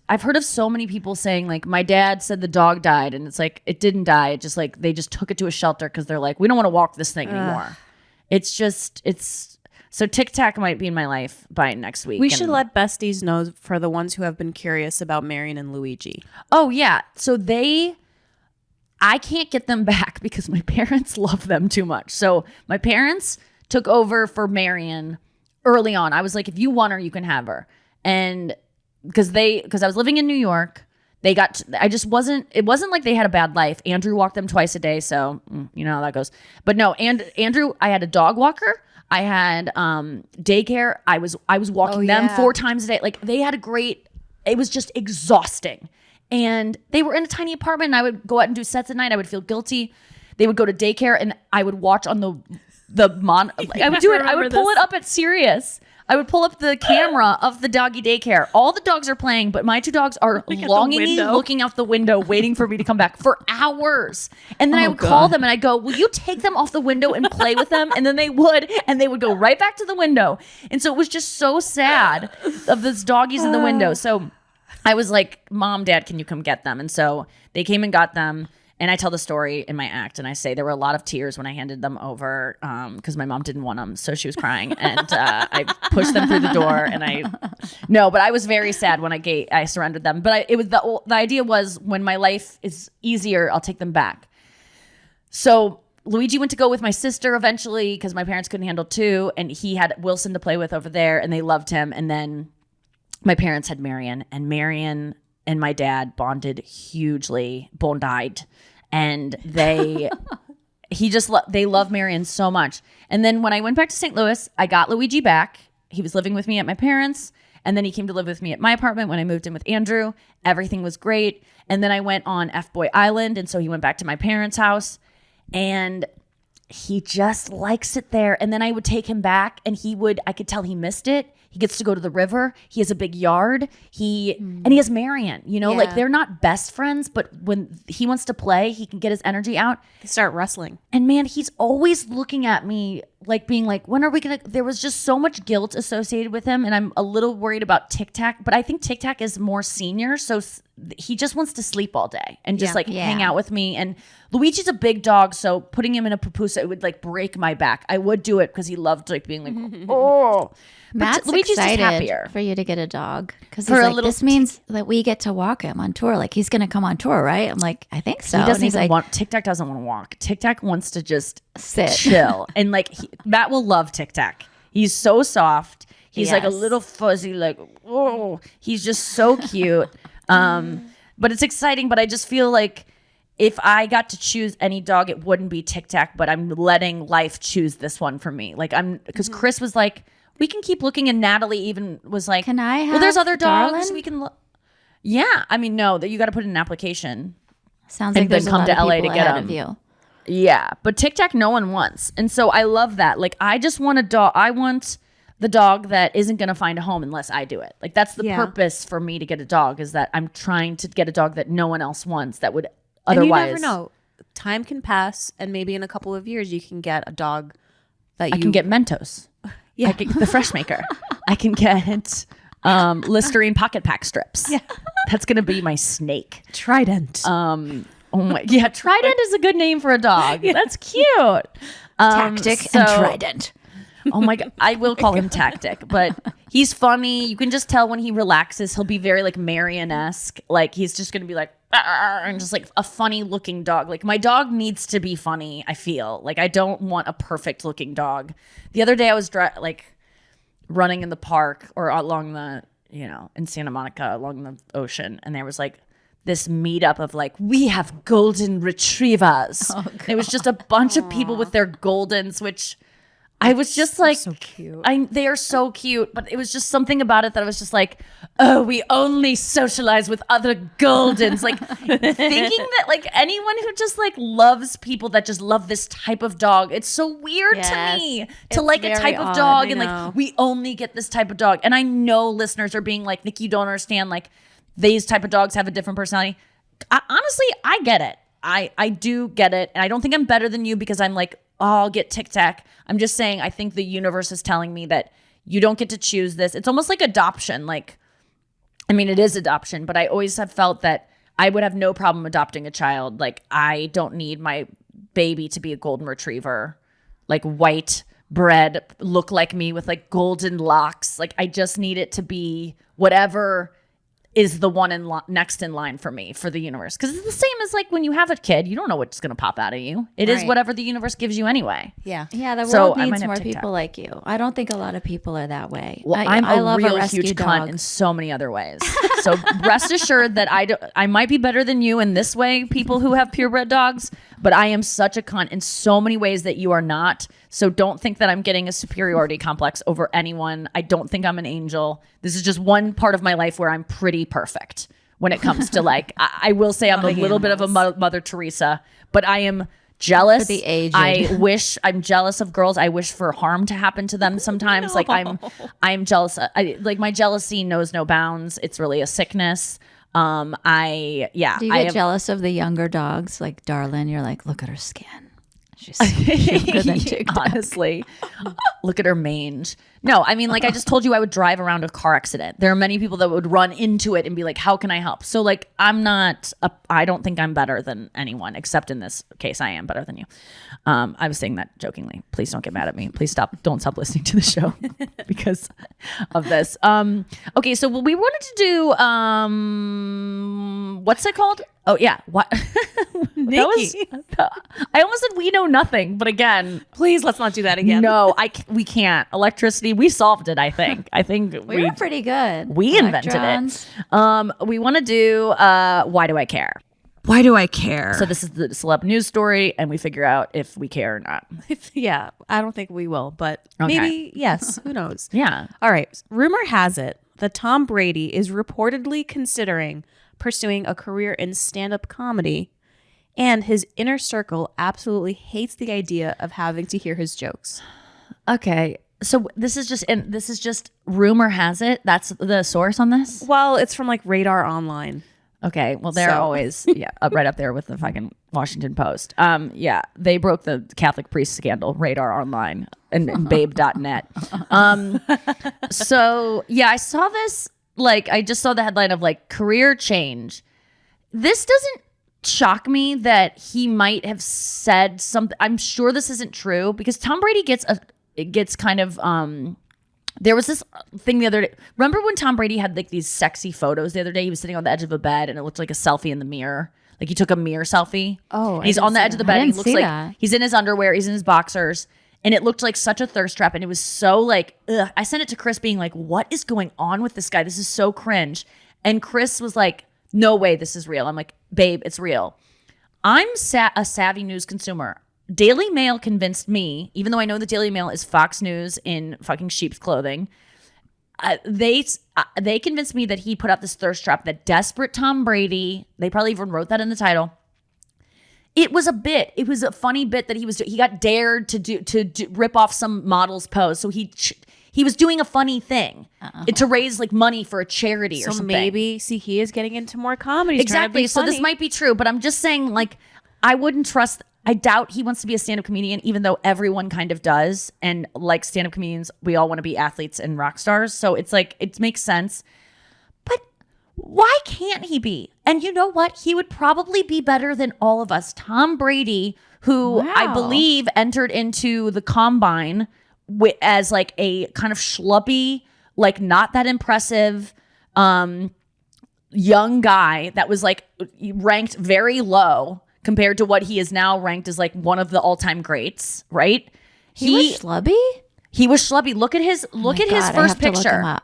I've heard of so many people saying like my dad said the dog died, and it's like it didn't die. It just like they just took it to a shelter because they're like we don't want to walk this thing anymore. It's so TicTac might be in my life by next week. We should let Besties know for the ones who have been curious about Marion and Luigi. Oh yeah, so I can't get them back because my parents love them too much. So my parents took over for Marion early on. I was like, if you want her, you can have her. And because I was living in New York, it wasn't like they had a bad life. Andrew walked them twice a day. So you know how that goes. But no, and Andrew, I had a dog walker. I had daycare. I was walking them 4 times a day. Like they had it was just exhausting. And they were in a tiny apartment and I would go out and do sets at night. I would feel guilty. They would go to daycare and I would watch on I would do it. I would pull it up at Sirius. I would pull up the camera of the doggy daycare. All the dogs are playing, but my 2 dogs are longingly looking out the window, waiting for me to come back for hours. And then I would call them and I go, will you take them off the window and play with them? And then they would, and they would go right back to the window. And so it was just so sad of those doggies in the window. So I was like, Mom, Dad, can you come get them? And so they came and got them. And I tell the story in my act, and I say there were a lot of tears when I handed them over because my mom didn't want them, so she was crying, and I pushed them through the door. But I was very sad when I surrendered them. But it was the idea was when my life is easier, I'll take them back. So Luigi went to go with my sister eventually because my parents couldn't handle 2, and he had Wilson to play with over there, and they loved him. And then my parents had Marion and my dad bonded hugely, bondied. And they love Marion so much. And then when I went back to St. Louis, I got Luigi back. He was living with me at my parents'. And then he came to live with me at my apartment when I moved in with Andrew. Everything was great. And then I went on F-Boy Island. And so he went back to my parents' house. And he just likes it there. And then I would take him back and I could tell he missed it. He gets to go to the river. He has a big yard. And he has Marion, like they're not best friends, but when he wants to play, he can get his energy out. They start wrestling. And man, he's always looking at me like being like, when are we going to, there was just so much guilt associated with him. And I'm a little worried about TicTac, but I think TicTac is more senior. So he just wants to sleep all day and just hang out with me. And Luigi's a big dog. So putting him in a pupusa, it would like break my back. I would do it because he loved like being like, oh. Matt's Luigi Luigi's just excited happier. for you to get a dog because For he's a like, little this means that we get to walk him on tour. Like he's going to come on tour, right? I'm like, I think so. He And doesn't he's even like, want TicTac doesn't want to walk. TicTac wants to just Sit. chill. And like Matt will love TicTac. He's so soft. He's like a Yes. little fuzzy, like, oh, he's just so cute. But it's exciting. But I just feel like if I got to choose any dog, it wouldn't be TicTac, but I'm letting life choose this one for me. Like because Chris was like, we can keep looking, and Natalie even was like, Can I well, there's have other dogs Darlin? we can look. Yeah, I mean, no, that you got to put in an application. sounds and like there's then a come lot to of LA people to get ahead him. of you. Yeah, but TicTac no one wants. And so I love that. Like I just want a dog. I want the dog that isn't going to find a home unless I do it. Like that's the Yeah. purpose for me to get a dog, is that I'm trying to get a dog that no one else wants, that would And otherwise. you never know. Time can pass, and maybe in a couple of years you can get a dog that you I can get Mentos. Yeah. I can get the Fresh Maker. I can get Listerine pocket pack strips. Yeah. That's going to be my snake. Trident. Oh my, yeah, Trident is a good name for a dog. That's cute. Tactic and so- Trident. Oh my god, I will call him Tactic, but he's funny. You can just tell when he relaxes, he'll be very like Marion-esque. Like he's just gonna be like, "Arr," and just like a funny looking dog. Like my dog needs to be funny. I feel like I don't want a perfect looking dog. The other day I was running in the park or along the, in Santa Monica along the ocean, and there was like this meetup of like, we have golden retrievers. It was just a bunch of people with their goldens, which I was just like, so cute. They are so cute, but it was just something about it that I was just like, oh, we only socialize with other Goldens. Like thinking that like anyone who just like loves people that just love this type of dog, it's so weird to Yes, me to it's like a very type of odd, dog I and know. like we only get this type of dog. And I know listeners are being like, Nikki, you don't understand. Like these type of dogs have a different personality. Honestly, I get it. I do get it. And I don't think I'm better than you because I'm like, oh, I'll get TicTac. I'm just saying, I think the universe is telling me that you don't get to choose this. It's almost like adoption. Like, I mean, it is adoption, but I always have felt that I would have no problem adopting a child. Like, I don't need my baby to be a golden retriever, like white bread, look like me with like golden locks. Like, I just need it to be whatever is the one next in line for me, for the universe. Because it's the same as like when you have a kid, you don't know what's going to pop out of you. It is Right. whatever the universe gives you anyway. Yeah. Yeah, the So world I might needs have more TikTok. people like you. I don't think a lot of people are that way. Well, I'm a love real rescue huge dog. cunt in so many other ways. So rest assured that I might be better than you in this way, people who have purebred dogs, but I am such a cunt in so many ways that you are not. So don't think that I'm getting a superiority complex over anyone. I don't think I'm an angel. This is just one part of my life where I'm pretty perfect when it comes to like, I will say I'm a little bit of a Mother Teresa, but I am jealous. For the aged. I'm jealous of girls. I wish for harm to happen to them sometimes. Like I'm jealous. Like my jealousy knows no bounds. It's really a sickness. Do you get I am- jealous of the younger dogs? Like Darlin, you're like, look at her skin. She's cuter than TikTok. Honestly, look at her mange. No, I mean, like I just told you, I would drive around a car accident. There are many people that would run into it and be like, how can I help? So like, I don't think I'm better than anyone, except in this case, I am better than you. I was saying that jokingly. Please don't get mad at me. Please don't stop listening to the show because of this. Okay. So we wanted to do, what's it called? Oh yeah. What? Nikki. I almost said we know nothing, but again, Please let's not do that again. no, we can't. Electricity, we solved it, I think. I think We were pretty good. we invented Electrons. it. We want to do why do I care? Why do I care? So this is the celeb news story, and we figure out if we care or not. Yeah, I don't think we will, but Okay. maybe yes. Who knows? Yeah. All right. Rumor has it that Tom Brady is reportedly considering pursuing a career in stand-up comedy, and his inner circle absolutely hates the idea of having to hear his jokes. Okay. So this is just rumor has it. That's the source on this. Well, it's from like Radar Online. Okay. Well, they're So- always right up there with the fucking Washington Post. Yeah, they broke the Catholic priest scandal. Radar Online and Babe.net. So yeah, I saw this. Like, I just saw the headline of like career change. This doesn't shock me that he might have said something. I'm sure this isn't true because Tom Brady gets kind of There was this thing the other day. Remember when Tom Brady had like these sexy photos the other day? He was sitting on the edge of a bed and it looked like a selfie in the mirror. Like he took a mirror selfie. Oh, and he's on the edge of the bed. And he looks like that. he's in his underwear. He's in his boxers. And it looked like such a thirst trap. And it was so like, ugh. I sent it to Chris being like, what is going on with this guy? This is so cringe. And Chris was like, no way this is real. I'm like, babe, it's real. I'm a savvy news consumer. Daily Mail convinced me, even though I know the Daily Mail is Fox News in fucking sheep's clothing, they convinced me that he put out this thirst trap, that desperate Tom Brady, they probably even wrote that in the title. It was a bit. It was a funny bit that he got dared to rip off some model's pose. So he was doing a funny thing to raise like money for a charity or something. So maybe, see, he is getting into more comedy. He's trying to Exactly. be So this funny. might be true, but I'm just saying, like, I wouldn't trust. I doubt he wants to be a stand-up comedian, even though everyone kind of does. And like stand-up comedians, we all want to be athletes and rock stars. So it's like, it makes sense. But why can't he be? And you know what? He would probably be better than all of us. Tom Brady, who I Wow. believe entered into the combine as like a kind of schluppy, like not that impressive young guy that was like ranked very low compared to what he is now ranked as like one of the all-time greats, right? He was schlubby? He was schlubby. Look at his Oh my his God, I first have to look him picture. up.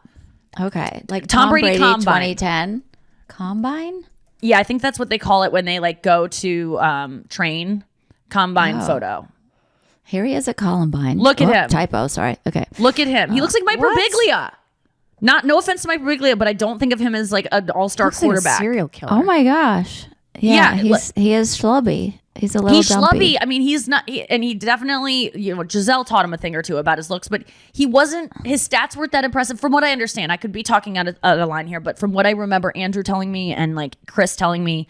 Okay. Like Tom Tom Brady Brady, Combine. 2010. Combine? Yeah, I think that's what they call it when they like go to train. Combine photo. Here he is at Columbine. Look at him. Typo, sorry. Okay. Look at him. He looks like Mike what? Birbiglia. No offense to Mike Birbiglia, but I don't think of him as like an all-star Looks like a quarterback. serial killer. Oh my gosh. Yeah, Yeah, he is schlubby. He's a little He's dumpy. schlubby. I mean, he's not, and he definitely, Giselle taught him a thing or two about his looks, but he wasn't, his stats weren't that impressive from what I understand. I could be talking out of a line here, but from what I remember Andrew telling me and like Chris telling me,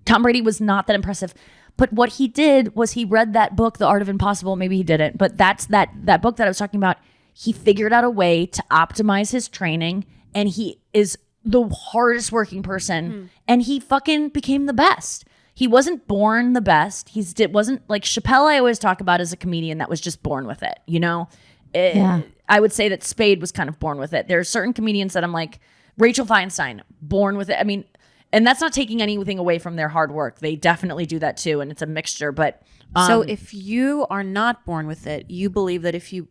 Tom Brady was not that impressive. But what he did was he read that book, The Art of Impossible. Maybe he didn't, but that's that book that I was talking about. He figured out a way to optimize his training, and he is the hardest working person, and he fucking became the best. He wasn't born the best. Wasn't like Chappelle. I always talk about as a comedian that was just born with it. Yeah. I would say that Spade was kind of born with it. There are certain comedians that I'm like, Rachel Feinstein, born with it. I mean, and that's not taking anything away from their hard work. They definitely do that too, and it's a mixture. But So if you are not born with it, you believe that if you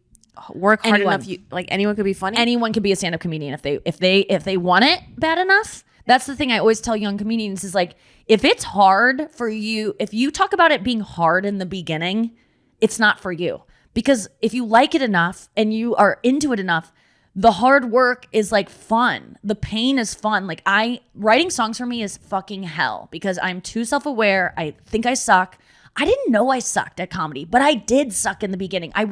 work hard Anyone. enough, anyone could be funny. anyone can be a stand-up comedian if they want it bad enough. That's the thing I always tell young comedians is like, if it's hard for you, if you talk about it being hard in the beginning, it's not for you. Because if you like it enough and you are into it enough, the hard work is like fun. The pain is fun. Like writing songs for me is fucking hell because I'm too self-aware. I think I suck. I didn't know I sucked at comedy, but I did suck in the beginning. I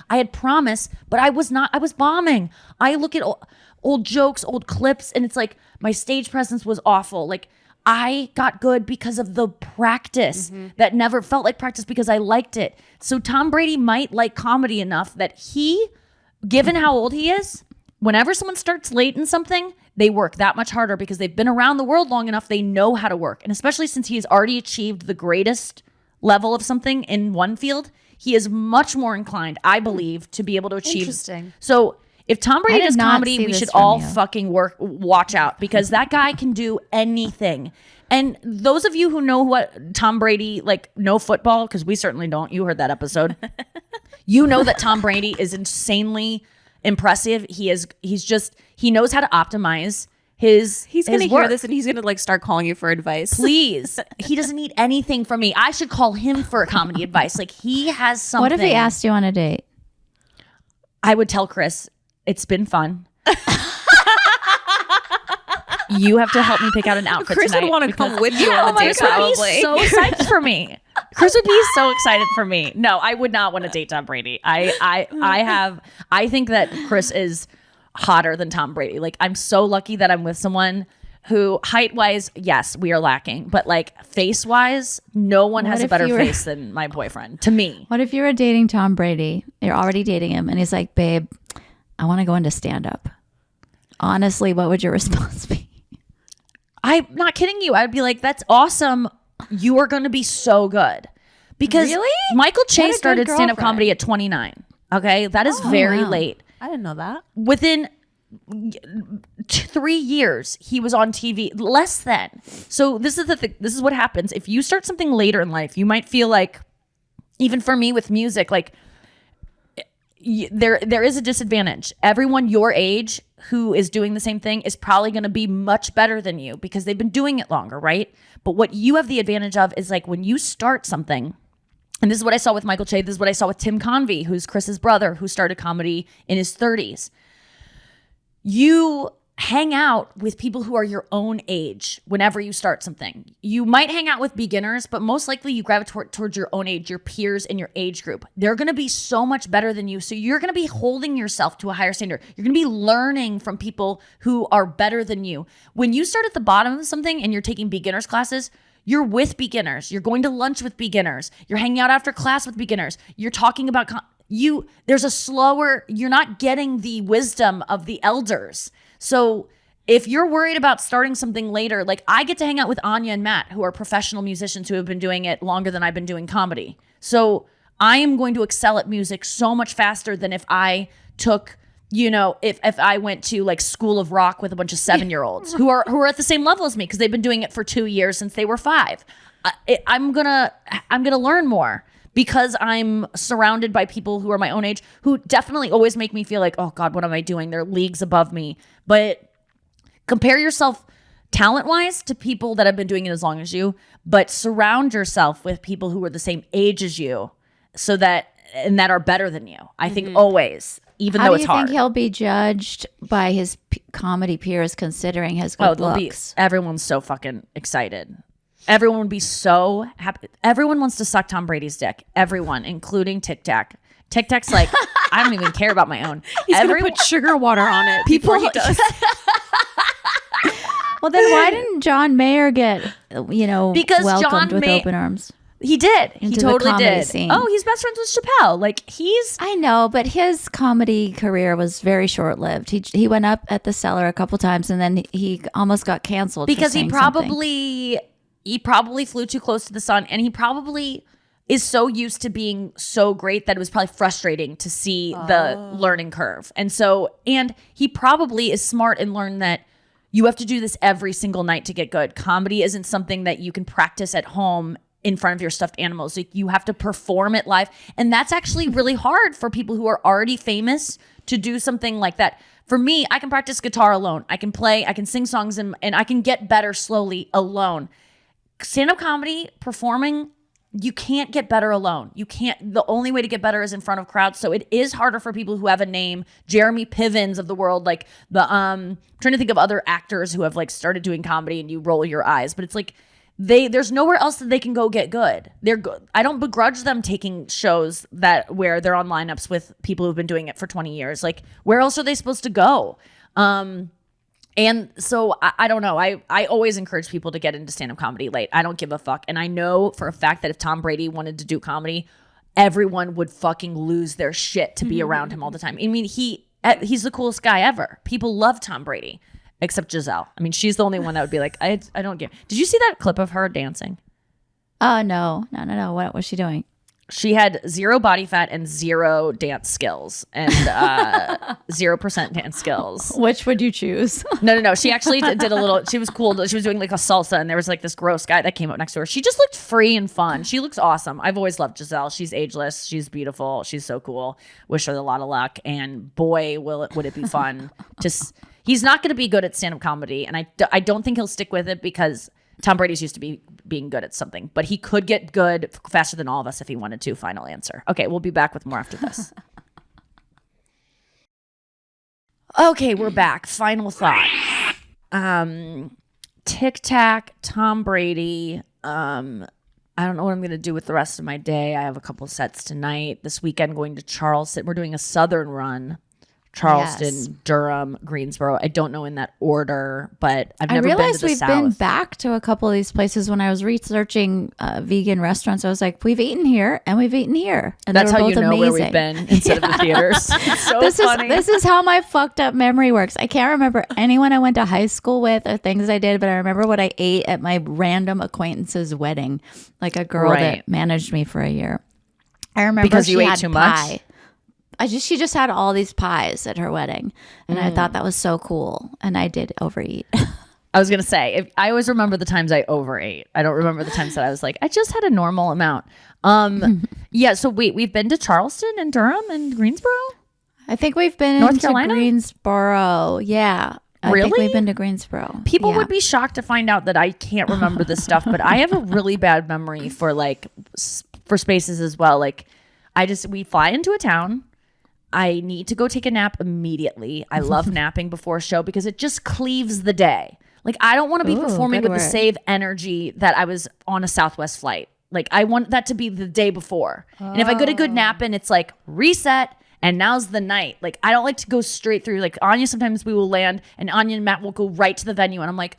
had promise, but I was bombing. I look at old jokes, old clips, and it's like my stage presence was awful. Like I got good because of the practice that never felt like practice because I liked it. So Tom Brady might like comedy enough that given how old he is, whenever someone starts late in something, they work that much harder because they've been around the world long enough. They know how to work. And especially since he has already achieved the greatest level of something in one field, he is much more inclined, I believe, to be able to achieve. Interesting. So if Tom Brady did does not comedy, see we this should from all you. fucking watch out because that guy can do anything. And those of you who know what Tom Brady, like know football, because we certainly don't, you heard that episode. You know that Tom Brady is insanely impressive. He knows how to optimize his He's gonna his hear work. this and he's gonna like start calling you for advice. Please. He doesn't need anything from me. I should call him for comedy advice. Like he has something. What if he asked you on a date? I would tell Chris, it's been fun. You have to help me pick out an outfit Chris tonight would want to because- come with you on the date, Chris would probably. be so excited for me. Chris would be so excited for me. No, I would not want to date Tom Brady. I think that Chris is hotter than Tom Brady. Like I'm so lucky that I'm with someone who height wise, yes, we are lacking, but like face wise, no one has a if better you were- face than my boyfriend to me. What if you were dating Tom Brady? You're already dating him, and he's like, babe, I want to go into stand-up. Honestly, what would your response be? I'm not kidding you. I'd be like, that's awesome. You are going to be so good. Because Really? Michael What a Che good started stand-up girlfriend. comedy at 29. Okay? That is very wow. late. I didn't know that. Within 3 years, he was on TV. Less than. So this is the thing. This is what happens. If you start something later in life, you might feel like, even for me with music, like there is a disadvantage. Everyone your age who is doing the same thing is probably going to be much better than you because they've been doing it longer, right? But what you have the advantage of is like when you start something, and this is what I saw with Michael Che, this is what I saw with Tim Convey, who's Chris's brother, who started comedy in his 30s. You hang out with people who are your own age whenever you start something. You might hang out with beginners, but most likely you gravitate towards your own age, your peers in your age group. They're going to be so much better than you. So you're going to be holding yourself to a higher standard. You're going to be learning from people who are better than you. When you start at the bottom of something and you're taking beginners classes, you're with beginners. You're going to lunch with beginners. You're hanging out after class with beginners. You're talking about there's a slower, you're not getting the wisdom of the elders. So if you're worried about starting something later, like I get to hang out with Anya and Matt, who are professional musicians who have been doing it longer than I've been doing comedy. So I am going to excel at music so much faster than if I took, if I went to like School of Rock with a bunch of 7-year-olds who are at the same level as me because they've been doing it for 2 years since they were 5. I'm gonna learn more because I'm surrounded by people who are my own age who definitely always make me feel like, oh God, what am I doing? They're leagues above me. But compare yourself talent-wise to people that have been doing it as long as you, but surround yourself with people who are the same age as you that are better than you. I think always, even though it's hard. How do you think he'll be judged by his comedy peers considering his good looks? Everyone's so fucking excited. Everyone would be so happy. Everyone wants to suck Tom Brady's dick. Everyone, including TicTac. TicTac's like, I don't even care about my own. He's going to put sugar water on it before he does. Well, then why didn't John Mayer get, because welcomed with open arms? He did. He totally did. Scene. Oh, he's best friends with Chappelle. Like I know, but his comedy career was very short-lived. He went up at the Cellar a couple times, and then he almost got canceled because he probably flew too close to the sun, and he probably is so used to being so great that it was probably frustrating to see the learning curve. And he probably is smart and learned that you have to do this every single night to get good. Comedy isn't something that you can practice at home in front of your stuffed animals. Like you have to perform it live. And that's actually really hard for people who are already famous to do something like that. For me, I can practice guitar alone. I can play, I can sing songs, and I can get better slowly alone. Stand-up comedy, performing, you can't get better alone. You can't. The only way to get better is in front of crowds. So it is harder for people who have a name, Jeremy Pivens of the world, like I'm trying to think of other actors who have like started doing comedy and you roll your eyes, but it's like there's nowhere else that they can go get good. They're good. I don't begrudge them taking shows where they're on lineups with people who've been doing it for 20 years. Like where else are they supposed to go? And so I don't know. I always encourage people to get into stand-up comedy late. I don't give a fuck. And I know for a fact that if Tom Brady wanted to do comedy, everyone would fucking lose their shit to be around him all the time. I mean, he's the coolest guy ever. People love Tom Brady, except Giselle. I mean, she's the only one that would be like, I don't get. Did you see that clip of her dancing? No. What was she doing? She had 0 body fat and 0 dance skills and 0% dance skills. Which would you choose? No. She actually did a little, she was cool. She was doing like a salsa and there was like this gross guy that came up next to her. She just looked free and fun. She looks awesome. I've always loved Giselle. She's ageless. She's beautiful. She's so cool. Wish her a lot of luck. And boy, would it be fun. He's not going to be good at stand-up comedy. And I don't think he'll stick with it because Tom Brady's used to being good at something, but he could get good faster than all of us if he wanted to. Final answer. Okay, we'll be back with more after this. Okay, we're back. Final thought. TicTac, Tom Brady. I don't know what I'm going to do with the rest of my day. I have a couple sets tonight. This weekend going to Charleston. We're doing a Southern run. Charleston, yes. Durham, Greensboro. I don't know in that order, but I've never been to the South. I realized we've been back to a couple of these places. When I was researching vegan restaurants, I was like, we've eaten here and we've eaten here. And that's how you know amazing. Where we've been instead of the theaters. It's so funny. This is how my fucked up memory works. I can't remember anyone I went to high school with or things I did, but I remember what I ate at my random acquaintance's wedding, like a girl that managed me for a year. I remember because you ate too much. she just had all these pies at her wedding, and I thought that was so cool, and I did overeat. I was gonna say, I always remember the times I overate. I don't remember the times that I was like, I just had a normal amount. Yeah. So wait, we've been to Charleston and Durham and Greensboro. I think we've been North into Carolina? Greensboro. Yeah. I think Really? we've been to Greensboro. People Yeah. would be shocked to find out that I can't remember this stuff, but I have a really bad memory for like for spaces as well. Like we fly into a town. I need to go take a nap immediately. I love napping before a show because it just cleaves the day. Like I don't want to be Ooh, performing good with the word. same energy that I was on a Southwest flight. Like I want that to be the day before. And if I get a good nap in, it's like reset and now's the night. Like I don't like to go straight through. Like Anya, sometimes we will land and Anya and Matt will go right to the venue and I'm like,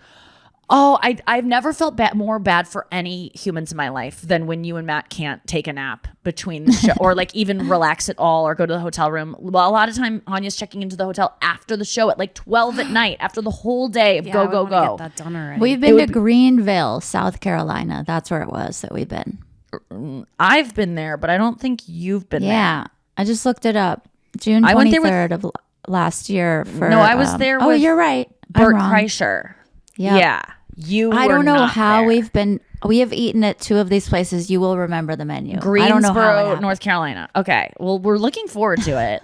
oh, I've never felt more bad for any humans in my life than when you and Matt can't take a nap between the show or like even relax at all or go to the hotel room. Well, a lot of time Anya's checking into the hotel after the show at like 12 at night after the whole day of Yeah, go, I would go, wanna go. Get that done already. We've been to Greenville, South Carolina. That's where it was that we've been. I've been there, but I don't think you've been there. Yeah. I just looked it up. June I went there with- 23rd of last year for No, I was there Oh, with you're right. I'm Bert wrong. Kreischer. Yep. Yeah. You I were don't know not how there. we have eaten at two of these places. You will remember the menu. I don't know how it Greensboro, happened. North Carolina. Okay. Well, we're looking forward to it.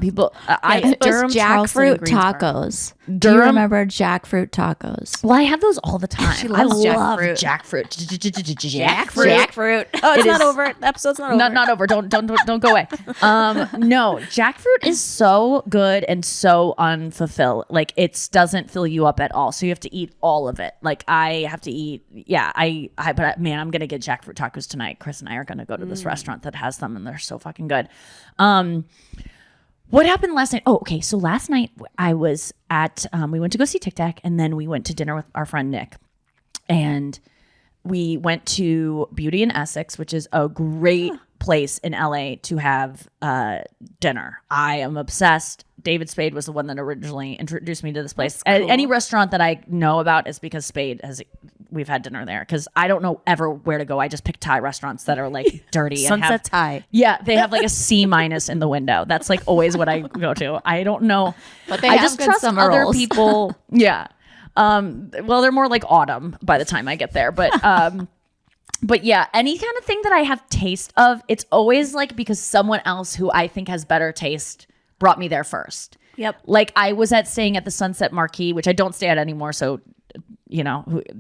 People, It was Durham, Charleston, jackfruit and Greensboro. tacos. Do you Durham- remember jackfruit tacos? well, I have those all the time. She I loves love jackfruit. jackfruit. Oh, it's It not is- over. The episode's not over. Not over. Don't go away. No, jackfruit is so good and so unfulfilled. Like it doesn't fill you up at all. So you have to eat all of it. Like I have to eat. Yeah, but man, I'm gonna get jackfruit tacos tonight. Chris and I are gonna go to this restaurant that has them, and they're so fucking good. What happened last night? Oh, okay. So last night I was at. We went to go see TicTac, and then we went to dinner with our friend Nick, and we went to Beauty and Essex, which is a great place in LA to have dinner. I am obsessed. David Spade was the one that originally introduced me to this place. Any restaurant that I know about is because Spade we've had dinner there because I don't know ever where to go. I just pick Thai restaurants that are like dirty. and Sunset have, Thai. Yeah, they have like a C- in the window. That's like always what I go to. I don't know. But they I have just good trust summer other rolls. people. Yeah. Well, they're more like autumn by the time I get there, but yeah, any kind of thing that I have taste of, it's always like because someone else who I think has better taste brought me there first. Yep. Like I was staying at the Sunset Marquee, which I don't stay at anymore, so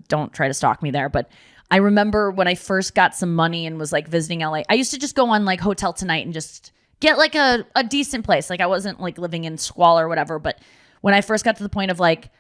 don't try to stalk me there. But I remember when I first got some money and was like visiting LA, I used to just go on like Hotel Tonight and just get like a decent place. Like I wasn't like living in squalor or whatever. But when I first got to the point of like,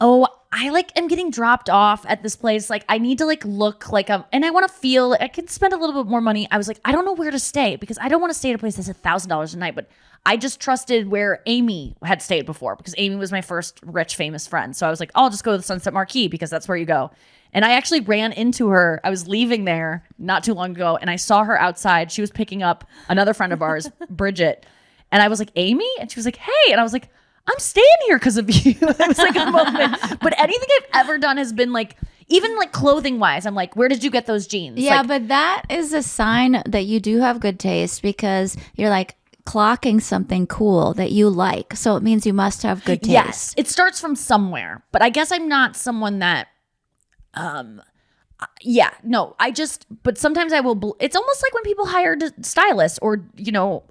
oh, I like am getting dropped off at this place. Like I need to like look like and I want to feel I can spend a little bit more money. I was like, I don't know where to stay because I don't want to stay at a place that's $1,000 a night. But I just trusted where Amy had stayed before because Amy was my first rich, famous friend. So I was like, I'll just go to the Sunset Marquee because that's where you go. And I actually ran into her. I was leaving there not too long ago and I saw her outside. She was picking up another friend of ours, Bridget. And I was like, Amy? And she was like, hey. And I was like, I'm staying here because of you. It was like a moment. But anything I've ever done has been like, even like clothing wise, I'm like, where did you get those jeans? Yeah, Like, but that is a sign that you do have good taste because you're like clocking something cool that you like. So it means you must have good taste. yes, it starts from somewhere. But I guess I'm not someone that yeah, no, but sometimes I will, it's almost like when people hire stylists or,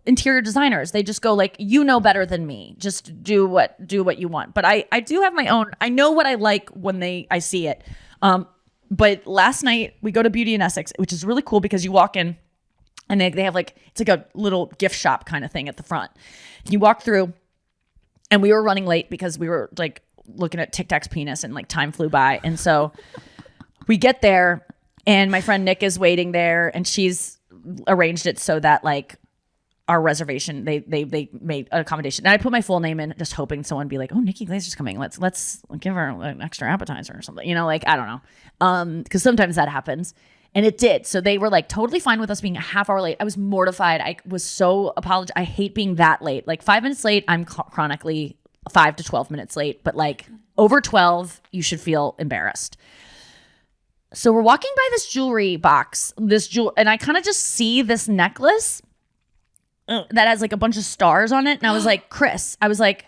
interior designers, they just go like, better than me, just do what you want. But I do have my own, I know what I like when I see it. But last night we go to Beauty and Essex, which is really cool because you walk in and they have like, it's like a little gift shop kind of thing at the front. You walk through and we were running late because we were like looking at TicTac's penis and like time flew by. And so we get there and my friend Nick is waiting there and she's arranged it so that like our reservation, they made an accommodation. And I put my full name in just hoping someone would be like, oh, Nikki Glaser's coming. Let's give her an extra appetizer or something, like, I don't know. Cause sometimes that happens and it did. So they were like totally fine with us being a half hour late. I was mortified. I was so apologetic. I hate being that late. Like 5 minutes late, I'm chronically 5 to 12 minutes late, but like over 12, you should feel embarrassed. So we're walking by this jewelry box, and I kind of just see this necklace that has like a bunch of stars on it. And I was like, Chris, I was like,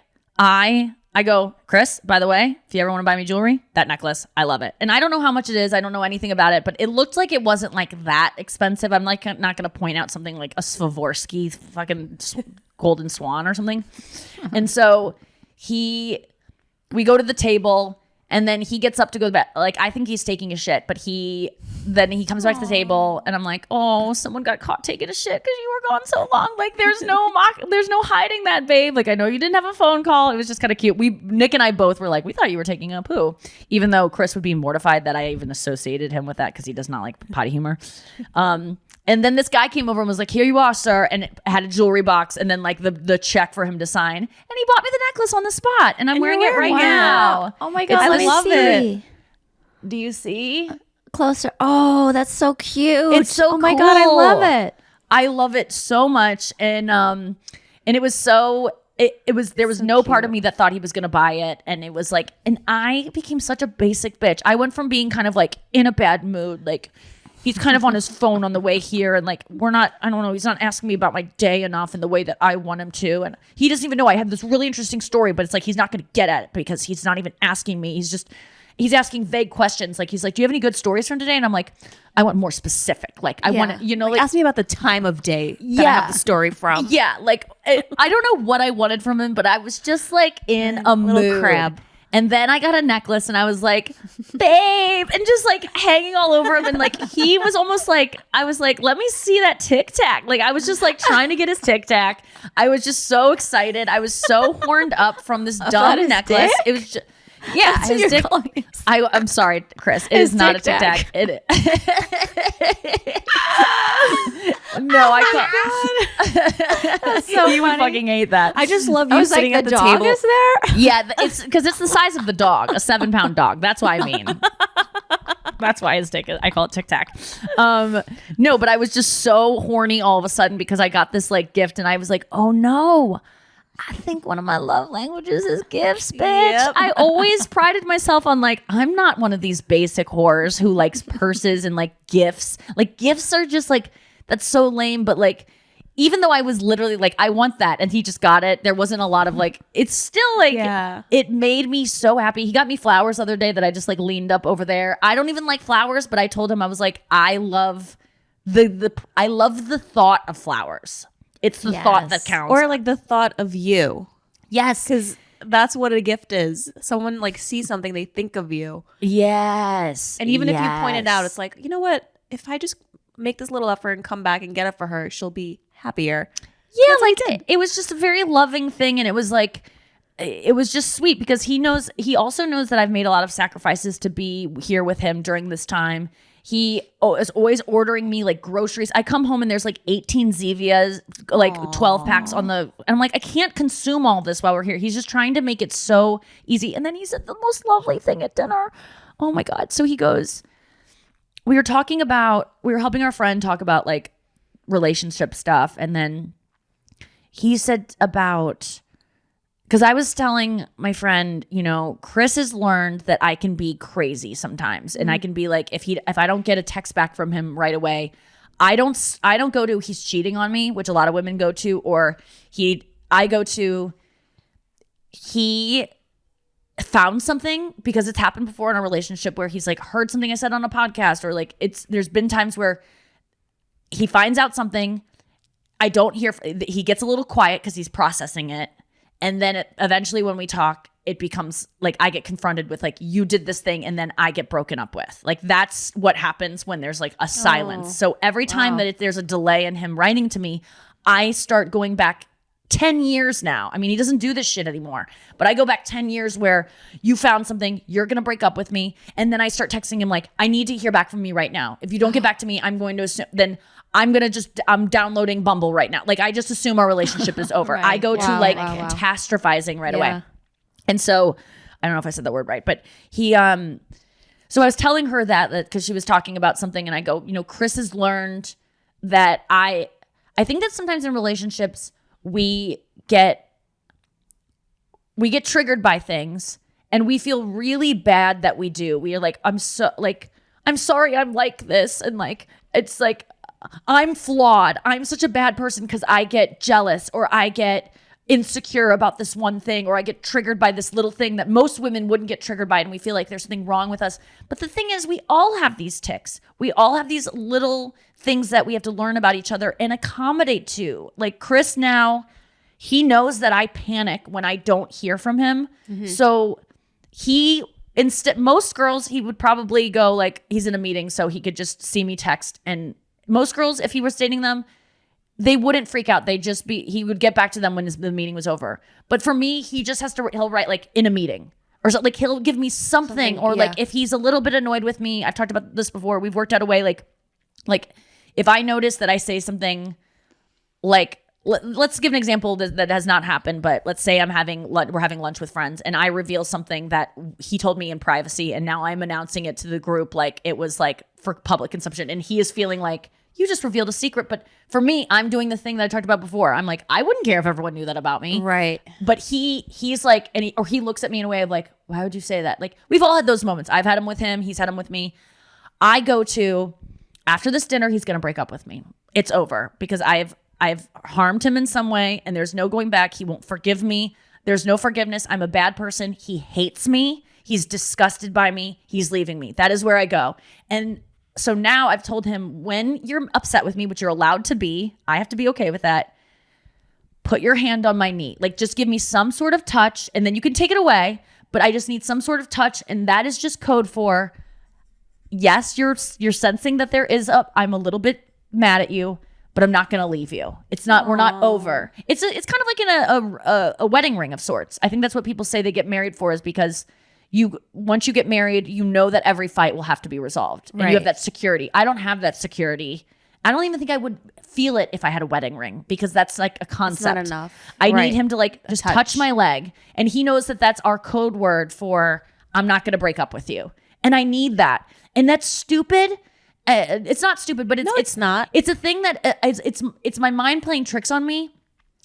I go, Chris, by the way, if you ever want to buy me jewelry, that necklace, I love it. And I don't know how much it is. I don't know anything about it, but it looked like it wasn't like that expensive. I'm like not going to point out something like a Swarovski fucking golden swan or something. And so we go to the table and then he gets up to go to bed. Like, I think he's taking a shit, but then he comes back to the table and I'm like, oh, someone got caught taking a shit because you were gone so long. Like, there's no hiding that, babe. Like, I know you didn't have a phone call. It was just kind of cute. Nick and I both were like, we thought you were taking a poo, even though Chris would be mortified that I even associated him with that because he does not like potty humor. And then this guy came over and was like, here you are, sir. And it had a jewelry box and then like the check for him to sign. And he bought me the necklace on the spot. And I'm wearing it right now. Oh my God. I Let me love see. it. Do you see? Closer. Oh, that's so cute. It's so Oh my God, I cool. love it. I love it so much. And it was so there was no part of me that thought he was gonna buy it. And it was like, and I became such a basic bitch. I went from being kind of like in a bad mood, like he's kind of on his phone on the way here and like I don't know, he's not asking me about my day enough in the way that I want him to. And he doesn't even know I had this really interesting story, but it's like he's not gonna get at it because he's not even asking me. He's asking vague questions. Like, he's like, do you have any good stories from today? And I'm like, I want more specific. Like, I want to, like, ask me about the time of day that I have the story from. Yeah, like, I don't know what I wanted from him, but I was just like in a little mood. crab. And then I got a necklace and I was like, babe, and just like hanging all over him. And like, he was almost like, I was like, let me see that TicTac. Like, I was just like trying to get his TicTac. I was just so excited. I was so horned up from this dumb necklace. dick? It was just, yeah, That's what his you're dick. calling it. I'm sorry, Chris. It His is not TicTac. a TicTac. No, I can't. That's so You would funny. fucking hate that. I just love I you was like, sitting the at the dog table. is there? Yeah, it's because it's the size of the dog, a 7-pound dog. That's why I mean. That's why his dick is, I call it TicTac. No, but I was just so horny all of a sudden because I got this like gift and I was like, oh no. I think one of my love languages is gifts, bitch. Yep. I always prided myself on like, I'm not one of these basic whores who likes purses and like gifts. Like gifts are just like, that's so lame. But like, even though I was literally like, I want that. And he just got it. There wasn't a lot of like, it's still like, it made me so happy. He got me flowers the other day that I just like leaned up over there. I don't even like flowers, but I told him, I was like, I love I love the thought of flowers. It's the thought that counts. Or like the thought of you. Yes. Because that's what a gift is. Someone like sees something, they think of you. Yes. And even if you point it out, it's like, you know what? If I just make this little effort and come back and get it for her, she'll be happier. Yeah, like it was just a very loving thing. And it was like, it was just sweet because he also knows that I've made a lot of sacrifices to be here with him during this time. He is always ordering me like groceries. I come home and there's like 18 Zevias, like 12 packs on and I'm like, I can't consume all this while we're here. He's just trying to make it so easy. And then he said the most lovely thing at dinner. Oh my God. So he goes, we were helping our friend talk about like relationship stuff. And then he said because I was telling my friend, you know, Chris has learned that I can be crazy sometimes. And I can be like, if I don't get a text back from him right away, I don't go to he's cheating on me, which a lot of women go to, or I go to he found something, because it's happened before in a relationship where he's like heard something I said on a podcast, or like there's been times where he finds out something, I don't hear, he gets a little quiet because he's processing it. And then eventually when we talk, it becomes like I get confronted with like, you did this thing, and then I get broken up with. Like that's what happens when there's like a silence. So every time that there's a delay in him writing to me, I start going back 10 years now. I mean, he doesn't do this shit anymore, but I go back 10 years where you found something, you're going to break up with me. And then I start texting him like, I need to hear back from me right now. If you don't get back to me, I'm going to assume, then I'm downloading Bumble right now. Like I just assume our relationship is over. Right. I go to like catastrophizing right away. Yeah. And so I don't know if I said that word right, but he, so I was telling her that because she was talking about something, and I go, you know, Chris has learned that I think that sometimes in relationships, we get triggered by things and we feel really bad that we do. We are like, I'm sorry I'm like this. And like, it's like, I'm flawed. I'm such a bad person because I get jealous or I get insecure about this one thing or I get triggered by this little thing that most women wouldn't get triggered by, and we feel like there's something wrong with us. But the thing is, we all have these tics. We all have these little things that we have to learn about each other and accommodate to. Like Chris now, he knows that I panic when I don't hear from him. So most girls, he would probably go like he's in a meeting so he could just see me text. And most girls, if he was dating them, they wouldn't freak out. He would get back to them when the meeting was over. But for me, he just has to, he'll write like in a meeting or so, like he'll give me something or like if he's a little bit annoyed with me, I've talked about this before. We've worked out a way like if I notice that I say something like, let's give an example that has not happened, but let's say we're having lunch with friends and I reveal something that he told me in privacy and now I'm announcing it to the group like it was like for public consumption, and he is feeling like you just revealed a secret. But for me, I'm doing the thing that I talked about before. I'm like, I wouldn't care if everyone knew that about me. Right. But he's like, or he looks at me in a way of like, why would you say that? Like, we've all had those moments. I've had them with him. He's had them with me. I go to, after this dinner, he's going to break up with me. It's over because I've harmed him in some way and there's no going back. He won't forgive me. There's no forgiveness. I'm a bad person. He hates me. He's disgusted by me. He's leaving me. That is where I go. And so now I've told him, when you're upset with me, which you're allowed to be, I have to be okay with that. Put your hand on my knee. Like, just give me some sort of touch and then you can take it away. But I just need some sort of touch. And that is just code for, yes, you're sensing that I'm a little bit mad at you, but I'm not going to leave you. It's not, we're not over. It's kind of like in a wedding ring of sorts. I think that's what people say they get married for, is because once you get married, you know that every fight will have to be resolved. And you have that security. I don't have that security. I don't even think I would feel it if I had a wedding ring, because that's like a concept. It's not enough. I need him to like just touch my leg. And he knows that that's our code word for, I'm not going to break up with you. And I need that. And that's stupid. It's not stupid, but it's not. It's a thing that it's my mind playing tricks on me.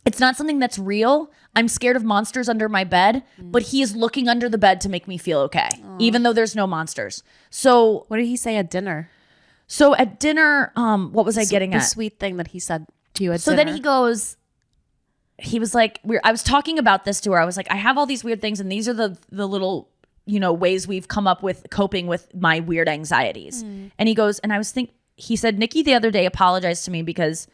It's not something that's real. I'm scared of monsters under my bed, but he is looking under the bed to make me feel okay, even though there's no monsters. So what did he say at dinner? So at dinner, what was I getting the at? sweet thing that he said to you at so dinner. Then he was like, I was talking about this to her. I was like, I have all these weird things, and these are the little, ways we've come up with coping with my weird anxieties. And he goes, and he said, Nikki the other day apologized to me because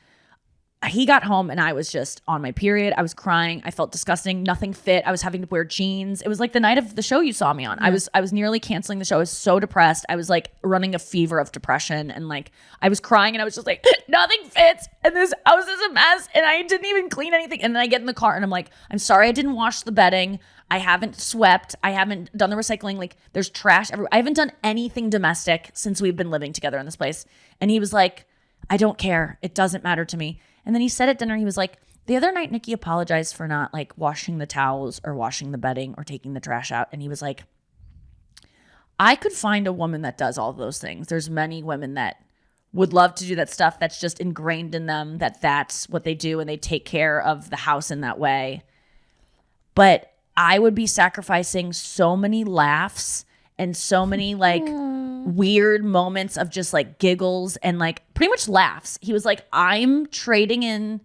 he got home and I was just on my period. I was crying. I felt disgusting. Nothing fit. I was having to wear jeans. It was like the night of the show you saw me on. I was nearly canceling the show. I was so depressed. I was like running a fever of depression, and like I was crying and I was just like, nothing fits. And this house is a mess and I didn't even clean anything. And then I get in the car and I'm like, I'm sorry I didn't wash the bedding. I haven't swept. I haven't done the recycling. Like, there's trash everywhere. I haven't done anything domestic since we've been living together in this place. And he was like, I don't care. It doesn't matter to me. And then he said at dinner, he was like, the other night, Nikki apologized for not like washing the towels or washing the bedding or taking the trash out. And he was like, I could find a woman that does all those things. There's many women that would love to do that stuff. That's just ingrained in them, that's what they do, and they take care of the house in that way. But I would be sacrificing so many laughs and so many like weird moments of just like giggles and like pretty much laughs. He was like, I'm trading in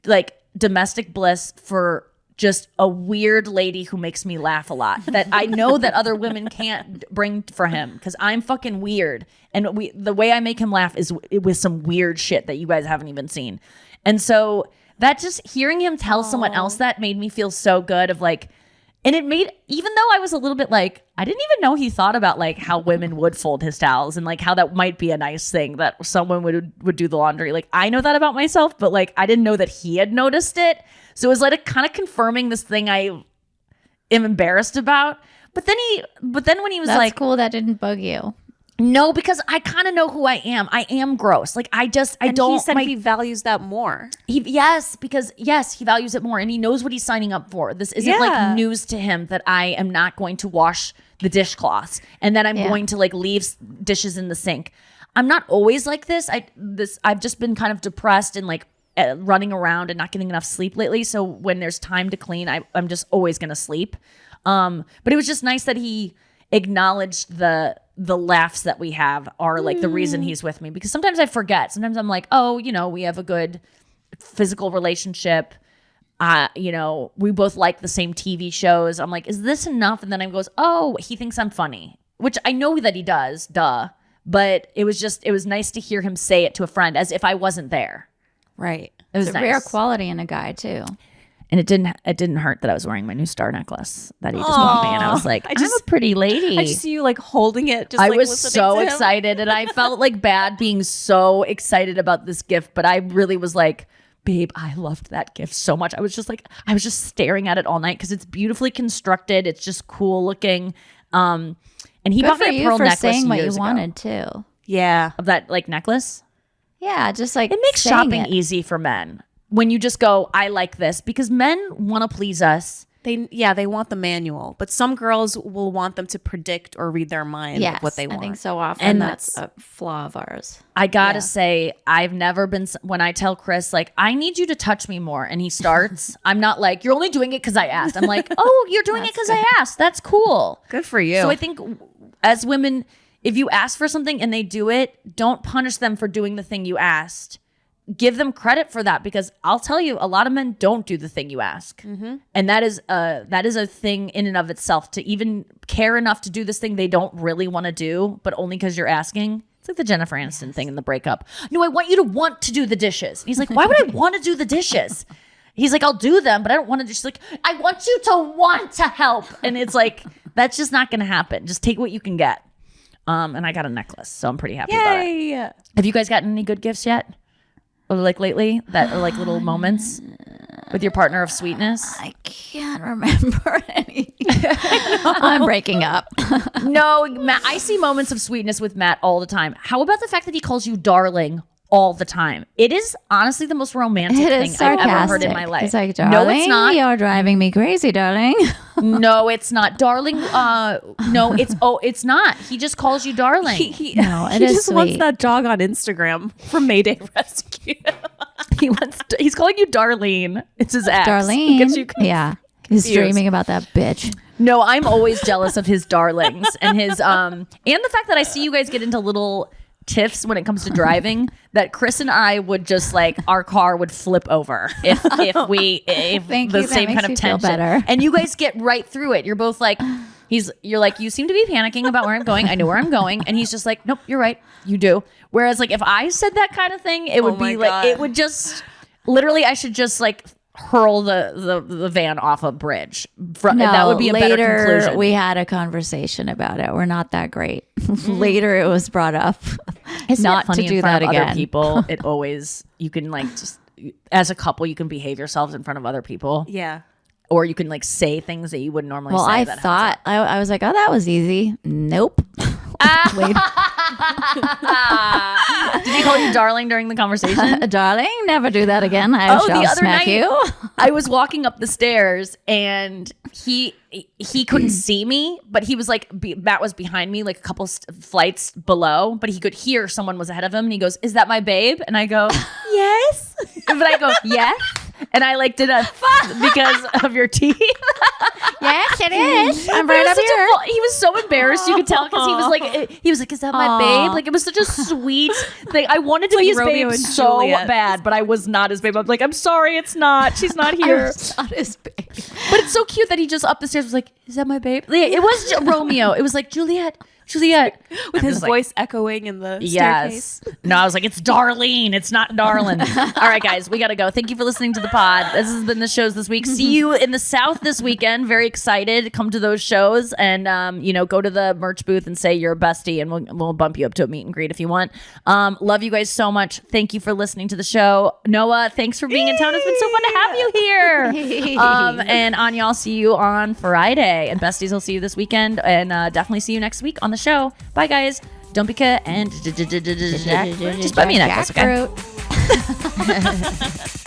like domestic bliss for just a weird lady who makes me laugh a lot that I know that other women can't bring for him, because I'm fucking weird. And the way I make him laugh is with some weird shit that you guys haven't even seen. And so that, just hearing him tell someone else that made me feel so good of like, and it made, even though I was a little bit like, I didn't even know he thought about like how women would fold his towels and like how that might be a nice thing that someone would do the laundry. Like, I know that about myself, but like I didn't know that he had noticed it. So it was like kind of confirming this thing I am embarrassed about. But then when he was That's like, cool, that didn't bug you. No, because I kind of know who I am. I am gross. Like, I don't. He said he values that more. Yes, he values it more, and he knows what he's signing up for. This isn't like news to him that I am not going to wash the dishcloths and that I'm going to like leave dishes in the sink. I'm not always like this. I've just been kind of depressed and like running around and not getting enough sleep lately. So when there's time to clean, I'm just always gonna sleep. But it was just nice that he acknowledged the laughs that we have are like the reason he's with me, because sometimes I forget. Sometimes I'm like, oh, we have a good physical relationship. We both like the same TV shows. I'm like, is this enough? And then I goes, oh, he thinks I'm funny, which I know that he does, duh. But it was nice to hear him say it to a friend as if I wasn't there. Right. It was It's a nice. rare quality in a guy too. And it didn't hurt that I was wearing my new star necklace that he just bought me. And I was like, I'm a pretty lady. I just see you like holding it. Just I like, was listening so to him. excited, and I felt like bad being so excited about this gift, but I really was like, babe, I loved that gift so much. I was just staring at it all night because it's beautifully constructed. It's just cool looking. And he Good bought for me a you pearl for necklace saying what you years ago. wanted too. Yeah. Of that like necklace. Yeah, just like It makes saying shopping it. easy for men when you just go, I like this, because men want to please us. They want the manual, but some girls will want them to predict or read their mind Yes, of what they want. I think so often And that's a flaw of ours. I gotta say, I've never been, when I tell Chris, like, I need you to touch me more, and he starts, I'm not like, you're only doing it because I asked. I'm like, oh, you're doing it because I asked. That's cool. Good for you. So I think as women, if you ask for something and they do it, don't punish them for doing the thing you asked. Give them credit for that, because I'll tell you, a lot of men don't do the thing you ask. And that is a thing in and of itself, to even care enough to do this thing they don't really want to do, but only because you're asking. It's like the Jennifer Aniston thing in the breakup. No, I want you to want to do the dishes. And he's like, why would I want to do the dishes? He's like, I'll do them, but I don't want to. She's like, I want you to want to help. And it's like, that's just not going to happen. Just take what you can get. And I got a necklace, so I'm pretty happy about it. Yay. Have you guys gotten any good gifts yet? Or like lately, that are like little moments with your partner of sweetness? I can't remember any. I'm breaking up. No, Matt, I see moments of sweetness with Matt all the time. How about the fact that he calls you darling all the time? It is honestly the most romantic It thing is I've sarcastic. ever heard in my life. It's like, darling, no, it's not. You're driving me crazy, darling. No, it's not, darling. No, it's not. He just calls you darling. No, it he is just wants sweet. that dog on Instagram from Mayday Rescue. He's calling you Darlene. It's his ex. Darlene. Gets you Yeah. He's confused. dreaming about that bitch. No, I'm always jealous of his darlings and his and the fact that I see you guys get into little tiffs when it comes to driving, that Chris and I would just like, our car would flip over if Thank the you. same That kind makes of me feel tension. better. And you guys get right through it. You're both like, you're like, you seem to be panicking about where I'm going. I know where I'm going. And he's just like, nope, you're right. You do. Whereas like if I said that kind of thing, it would my be like, God. it would just literally, I should just like hurl the van off a bridge. That would be a better conclusion. We had a conversation about it. We're not that great. Later, it was brought up Isn't it not funny to do in front that of other again. people? It always, you can like just, as a couple, you can behave yourselves in front of other people, Yeah. or you can like say things that you wouldn't normally Well, say. I that thought I was like, oh, that was easy. Nope. Later, Did he call you darling during the conversation? darling, never do that again. I shall smack you. I was walking up the stairs and he couldn't see me, but he was like, Matt was behind me, like a couple flights below, but he could hear someone was ahead of him, and he goes, "Is that my babe?" And I go, "Yes." But I go, "Yes." And I like did a because of your teeth. Yes, it is. I'm But it right was up such here. he was so embarrassed. You could tell because he was like, "Is that my babe?" Like it was such a sweet thing. I wanted to be his Romeo babe and so Juliet. bad, but I was not his babe. I'm like, I'm sorry, it's not. She's not here. Not his babe. But it's so cute that he just up the stairs was like, "Is that my babe?" Yeah, it was Romeo. It was like Juliet. With his like, voice echoing in the Yes. staircase. No, I was like, it's Darlene. It's not Darlin. All right, guys, we got to go. Thank you for listening to the pod. This has been the shows this week. See you in the South this weekend. Very excited. Come to those shows and, go to the merch booth and say you're a bestie, and we'll bump you up to a meet and greet if you want. Love you guys so much. Thank you for listening to the show. Noah, thanks for being in town. It's been so fun to have you here. And Anya, I'll see you on Friday. And Besties, I'll see you this weekend. And definitely see you next week on the show. Bye, guys. Don't be cut and just buy me a necklace, okay? Jackfruit.